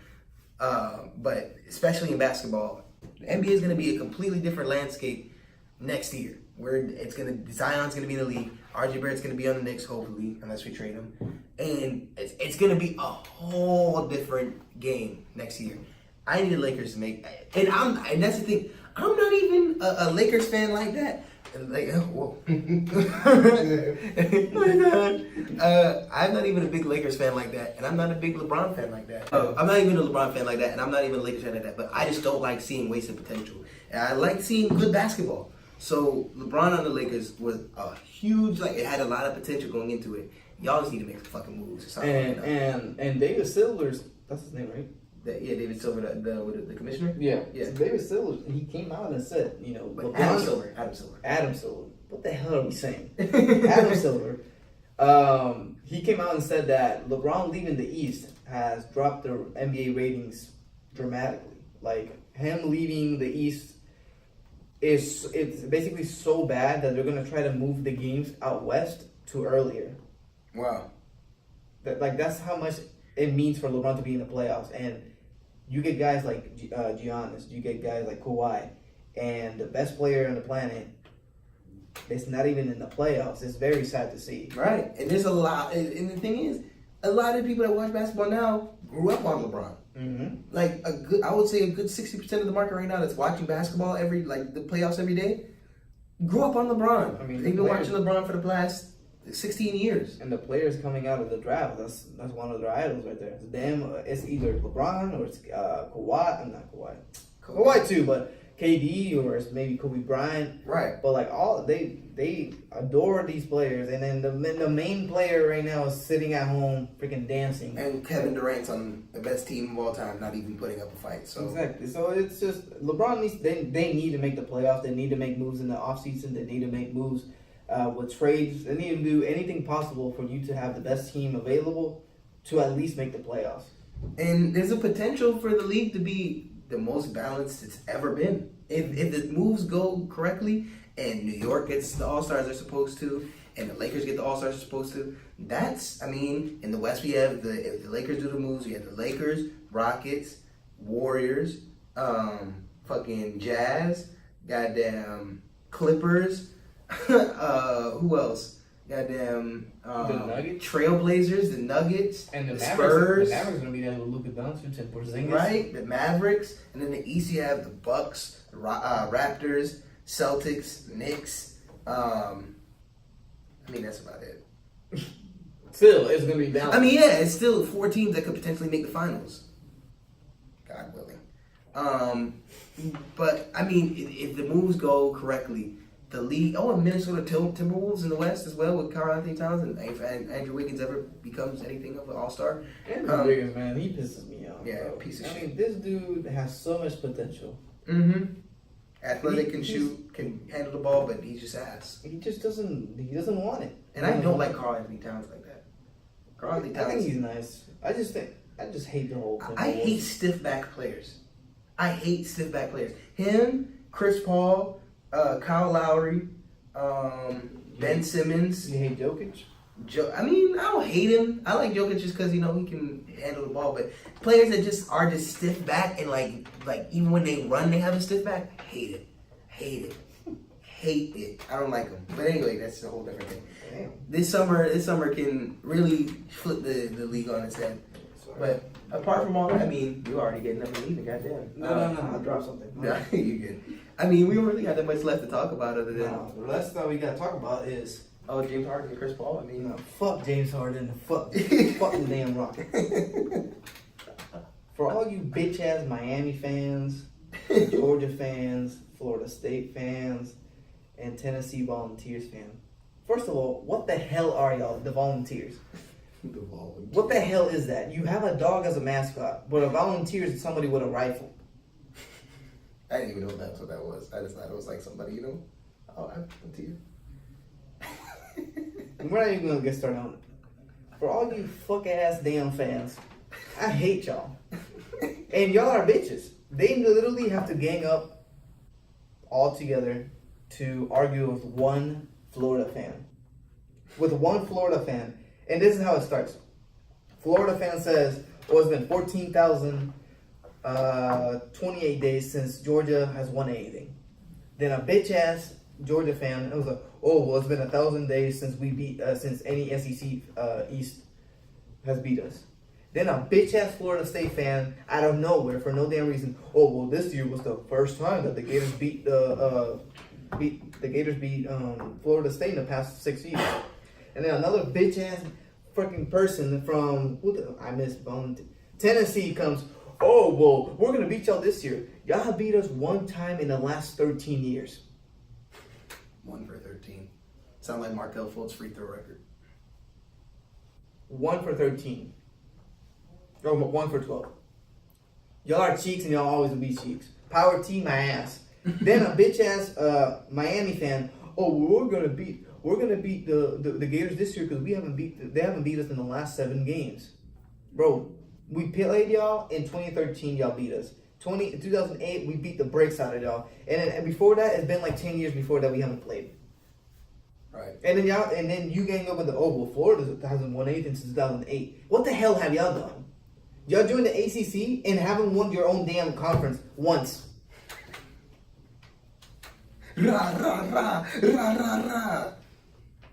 [SPEAKER 1] But especially in basketball, the NBA is going to be a completely different landscape next year. Where Zion's going to be in the league. RJ Barrett's going to be on the Knicks, hopefully, unless we trade him. And it's going to be a whole different game next year. I need the Lakers to make, and that's the thing. I'm not even a Lakers fan like that. Like, whoa. My God. I'm not even a big Lakers fan like that, and I'm not a big LeBron fan like that. I'm not even a LeBron fan like that, and I'm not even a Lakers fan like that. But I just don't like seeing wasted potential, and I like seeing good basketball. So LeBron on the Lakers was a huge, like, it had a lot of potential going into it. Y'all just need to make some fucking moves or something.
[SPEAKER 2] And David Silver's, that's his name, right?
[SPEAKER 1] David Silver, the commissioner.
[SPEAKER 2] Yeah. So David Silver, he came out and said,
[SPEAKER 1] Adam Silver.
[SPEAKER 2] What the hell are we saying? Adam Silver. He came out and said that LeBron leaving the East has dropped the NBA ratings dramatically. Like, him leaving the East it's basically so bad that they're gonna try to move the games out west to earlier.
[SPEAKER 1] Wow.
[SPEAKER 2] That's how much it means for LeBron to be in the playoffs. And you get guys like Giannis, you get guys like Kawhi, and the best player on the planet, it's not even in the playoffs. It's very sad to see.
[SPEAKER 1] Right. And there's a lot, and the thing is, a lot of people that watch basketball now grew up on LeBron.
[SPEAKER 2] Mm-hmm.
[SPEAKER 1] Like I would say a good 60% of the market right now that's watching basketball the playoffs every day, grew up on LeBron. I mean, they've been watching LeBron for the last 16 years.
[SPEAKER 2] And the players coming out of the draft, that's one of their idols right there. It's either LeBron or it's Kawhi. I'm not Kawhi. Kawhi too, but KD or it's maybe Kobe Bryant.
[SPEAKER 1] Right.
[SPEAKER 2] But like they adore these players, and then the main player right now is sitting at home freaking dancing.
[SPEAKER 1] And Kevin Durant's on the best team of all time, not even putting up a fight. So
[SPEAKER 2] exactly. So it's just LeBron needs. They need to make the playoffs. They need to make moves in the offseason. They need to make moves with trades. They need to do anything possible for you to have the best team available to at least make the playoffs.
[SPEAKER 1] And there's a potential for the league to be the most balanced it's ever been. If the moves go correctly and New York gets the All-Stars they're supposed to and the Lakers get the All-Stars they're supposed to, in the West we have if the Lakers do the moves, we have the Lakers, Rockets, Warriors, fucking Jazz, goddamn Clippers, who else? Goddamn
[SPEAKER 2] the Nuggets,
[SPEAKER 1] Trailblazers, the Nuggets,
[SPEAKER 2] and the
[SPEAKER 1] Spurs.
[SPEAKER 2] The Mavericks gonna be there with Luka Doncic and Porzingis,
[SPEAKER 1] right? The Mavericks, and then the East you have the Bucks, Raptors, Celtics, Knicks. That's about it.
[SPEAKER 2] Still, it's gonna be balanced.
[SPEAKER 1] It's still 4 teams that could potentially make the finals. God willing. But if the moves go correctly. The league, and Minnesota Timberwolves in the West as well with Karl Anthony Towns and Andrew Wiggins ever becomes anything of an all-star.
[SPEAKER 2] Andrew Wiggins, man, he pisses me off.
[SPEAKER 1] Yeah,
[SPEAKER 2] bro.
[SPEAKER 1] piece of shit.
[SPEAKER 2] This dude has so much potential.
[SPEAKER 1] Mm-hmm. Athletic, can shoot, can handle the ball, but he's just ass.
[SPEAKER 2] He just doesn't. He doesn't want it.
[SPEAKER 1] And I don't like Karl Anthony Towns like that. Karl Anthony Towns.
[SPEAKER 2] I think he's nice. I just hate the whole thing.
[SPEAKER 1] I hate stiff back players. Him, Chris Paul. Kyle Lowry, Ben Simmons.
[SPEAKER 2] You hate Jokic?
[SPEAKER 1] I don't hate him. I like Jokic just because he can handle the ball. But players that just are stiff back and like even when they run, they have a stiff back. Hate it. I don't like them. But anyway, that's a whole different thing.
[SPEAKER 2] Damn.
[SPEAKER 1] This summer can really flip the league on its head. But apart from all that, you already getting up and leaving. Goddamn.
[SPEAKER 2] No. I'll drop something.
[SPEAKER 1] No, you good. We don't really got that much left to talk about other than...
[SPEAKER 2] The last thing we got to talk about is...
[SPEAKER 1] Oh, James Harden and Chris Paul?
[SPEAKER 2] Fuck James Harden and fuck the damn Rockets. For all you bitch-ass Miami fans, Georgia fans, Florida State fans, and Tennessee Volunteers fans. First of all, what the hell are y'all, the Volunteers? What the hell is that? You have a dog as a mascot, but a Volunteer is somebody with a rifle.
[SPEAKER 1] I didn't even know that's what that was. I just thought it was like somebody, Oh, I'm to you.
[SPEAKER 2] We're not even gonna get started on it. For all you fuck ass damn fans, I hate y'all. And y'all are bitches. They literally have to gang up all together to argue with one Florida fan. With one Florida fan. And this is how it starts. Florida fan says, oh, it's been 14,028 days since Georgia has won anything. Then a bitch ass Georgia fan, it was like, oh, well, it's been 1,000 days since we beat, since any SEC East has beat us. Then a bitch ass Florida State fan out of nowhere for no damn reason. Oh, well, this year was the first time that the Gators beat Florida State in the past 6 years. And then another bitch ass freaking person from Tennessee comes. Oh, well, we're gonna beat y'all this year. Y'all have beat us one time in the last 13 years.
[SPEAKER 1] 1 for 13. Sound like Markel Fultz free throw record.
[SPEAKER 2] 1 for 13. Or 1 for 12. Y'all are cheeks and y'all always will be cheeks. Power T my ass. Then a bitch ass Miami fan. Oh, well, we're gonna beat the Gators this year because they haven't beat us in the last 7 games. Bro, we played y'all in 2013. Y'all beat us. 2008 we beat the brakes out of y'all. And before that, it's been like 10 years before that we haven't played.
[SPEAKER 1] Right.
[SPEAKER 2] And then you gang up with Florida hasn't won anything since 2008. What the hell have y'all done? Y'all joined the ACC and haven't won your own damn conference once.
[SPEAKER 1] Rah, rah, rah, rah, rah, rah.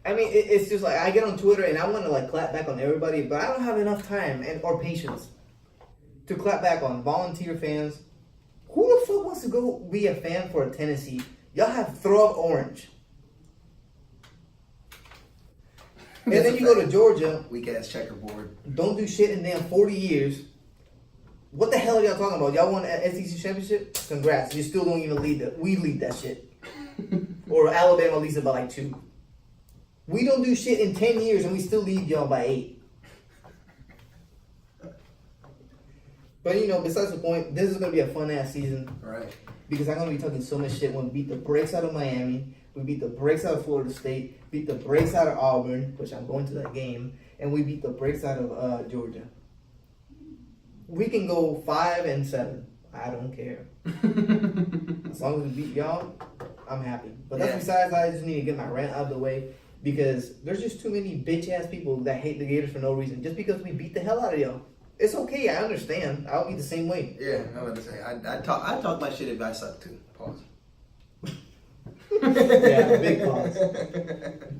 [SPEAKER 2] I mean, it's just like I get on Twitter and I want to like clap back on everybody, but I don't have enough time or patience to clap back on volunteer fans. Who the fuck wants to go be a fan for a Tennessee? Y'all have throw up orange. And then you go to Georgia.
[SPEAKER 1] Weak ass checkerboard.
[SPEAKER 2] Don't do shit in damn 40 years. What the hell are y'all talking about? Y'all won an SEC championship? Congrats. You still don't even lead that. We lead that shit. Or Alabama leads it by like 2. We don't do shit in 10 years and we still lead y'all by 8. But besides the point, this is going to be a fun ass season.
[SPEAKER 1] Right.
[SPEAKER 2] Because I'm going to be talking so much shit when we beat the brakes out of Miami. We beat the brakes out of Florida State. Beat the brakes out of Auburn, which I'm going to that game. And we beat the brakes out of Georgia. We can go 5-7. I don't care. As long as we beat y'all, I'm happy. But that's besides, I just need to get my rant out of the way. Because there's just too many bitch ass people that hate the Gators for no reason. Just because we beat the hell out of y'all. It's okay, I understand. I'll be the same way.
[SPEAKER 1] Yeah, I'm about to say. I talk my shit if I suck too. Pause.
[SPEAKER 2] Yeah, big pause.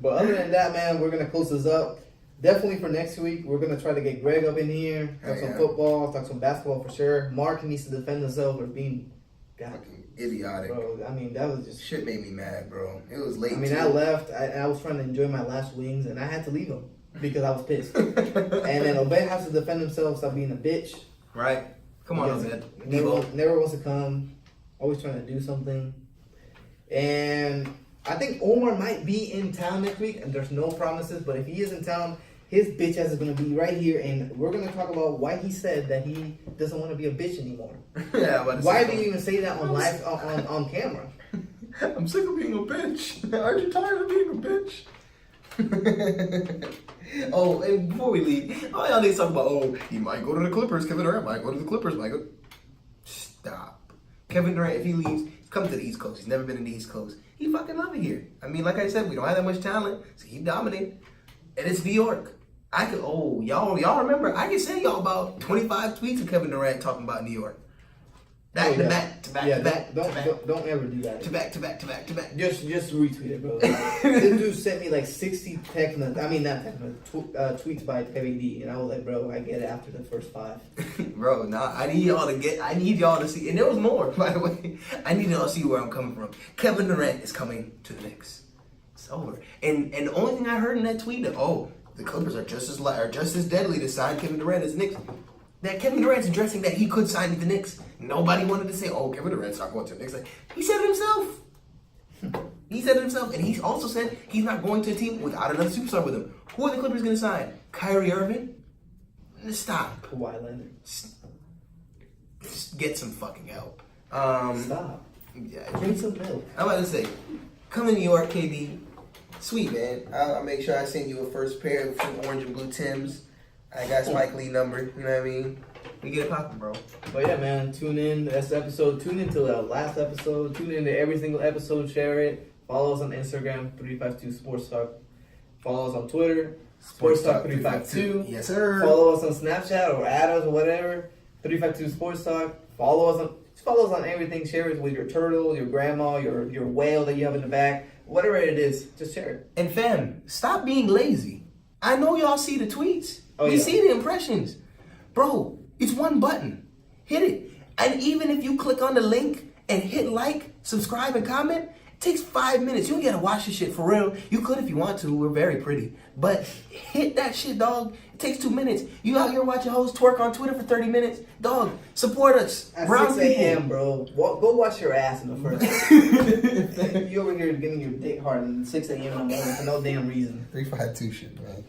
[SPEAKER 2] But other than that, man, we're gonna close this up. Definitely for next week, we're gonna try to get Greg up in here, talk some football, talk some basketball for sure. Mark needs to defend himself for being
[SPEAKER 1] fucking idiotic.
[SPEAKER 2] Bro, I mean that was just
[SPEAKER 1] shit made me mad, bro. It was late.
[SPEAKER 2] I mean, I left. I was trying to enjoy my last wings, and I had to leave him because I was pissed. And then Obed has to defend himself, stop being a bitch.
[SPEAKER 1] Right. Come on, Obed.
[SPEAKER 2] Never wants to come. Always trying to do something. And I think Omar might be in town next week, and there's no promises, but if he is in town, his bitch ass is going to be right here, and we're going to talk about why he said that he doesn't want to be a bitch anymore.
[SPEAKER 1] Yeah,
[SPEAKER 2] why do you even say that on live on camera?
[SPEAKER 1] I'm sick of being a bitch. Aren't you tired of being a bitch? Oh, and before we leave, all y'all need to talk about, he might go to the Clippers. Kevin Durant might go to the Clippers. Might go. Stop. Kevin Durant, if he leaves, he's coming to the East Coast. He's never been in the East Coast. He fucking love it here. I mean, like I said, we don't have that much talent, so he dominated. And it's New York. Y'all remember, I can send y'all about 25 tweets of Kevin Durant talking about New York. Back to back.
[SPEAKER 2] Don't ever do that.
[SPEAKER 1] To back.
[SPEAKER 2] Just retweet it, bro. This dude sent me like 60 tweets by KD, and I was like, bro, I get it after the first 5.
[SPEAKER 1] Bro, I need y'all to see, and there was more, by the way. I need y'all to see where I'm coming from. Kevin Durant is coming to the Knicks. It's over. And the only thing I heard in that tweet that, the Clippers are just as deadly to sign Kevin Durant as the Knicks. That Kevin Durant's addressing that he could sign to the Knicks. Nobody wanted to say, Kevin Durant's not going to the Knicks. Like, he said it himself. And he also said he's not going to a team without another superstar with him. Who are the Clippers going to sign? Kyrie Irving? Stop.
[SPEAKER 2] Kawhi Leonard.
[SPEAKER 1] Just get some fucking help.
[SPEAKER 2] Stop.
[SPEAKER 1] Yeah.
[SPEAKER 2] Drink some milk.
[SPEAKER 1] I'm about to say, come to New York, KB. Sweet, man. I'll make sure I send you a first pair of some orange and blue Timbs. I got Spike Lee number, you know what I mean? We get it popping, bro.
[SPEAKER 2] But yeah, man, tune in this episode. Tune into the last episode. Tune into every single episode. Share it. Follow us on Instagram, 352 Sports Talk. Follow us on Twitter, Sports Talk 352.
[SPEAKER 1] Yes, sir.
[SPEAKER 2] Follow us on Snapchat or add us or whatever, 352 Sports Talk. Follow us on everything. Share it with your turtle, your grandma, your whale that you have in the back. Whatever it is, just share it.
[SPEAKER 1] And fam, stop being lazy. I know y'all see the tweets.
[SPEAKER 2] Oh,
[SPEAKER 1] We
[SPEAKER 2] yeah.
[SPEAKER 1] see the impressions. Bro, it's one button. Hit it. And even if you click on the link and hit like, subscribe, and comment, it takes 5 minutes. You don't gotta watch this shit for real. You could if you want to. We're very pretty. But hit that shit, dog. It takes 2 minutes. You out here watching hoes twerk on Twitter for 30 minutes? Dog, support us.
[SPEAKER 2] At
[SPEAKER 1] Brown
[SPEAKER 2] 6
[SPEAKER 1] people.
[SPEAKER 2] a.m., bro. Go wash your ass in the first. You over here getting your dick hard at 6 a.m. in the morning for no damn reason.
[SPEAKER 1] 352 shit, man.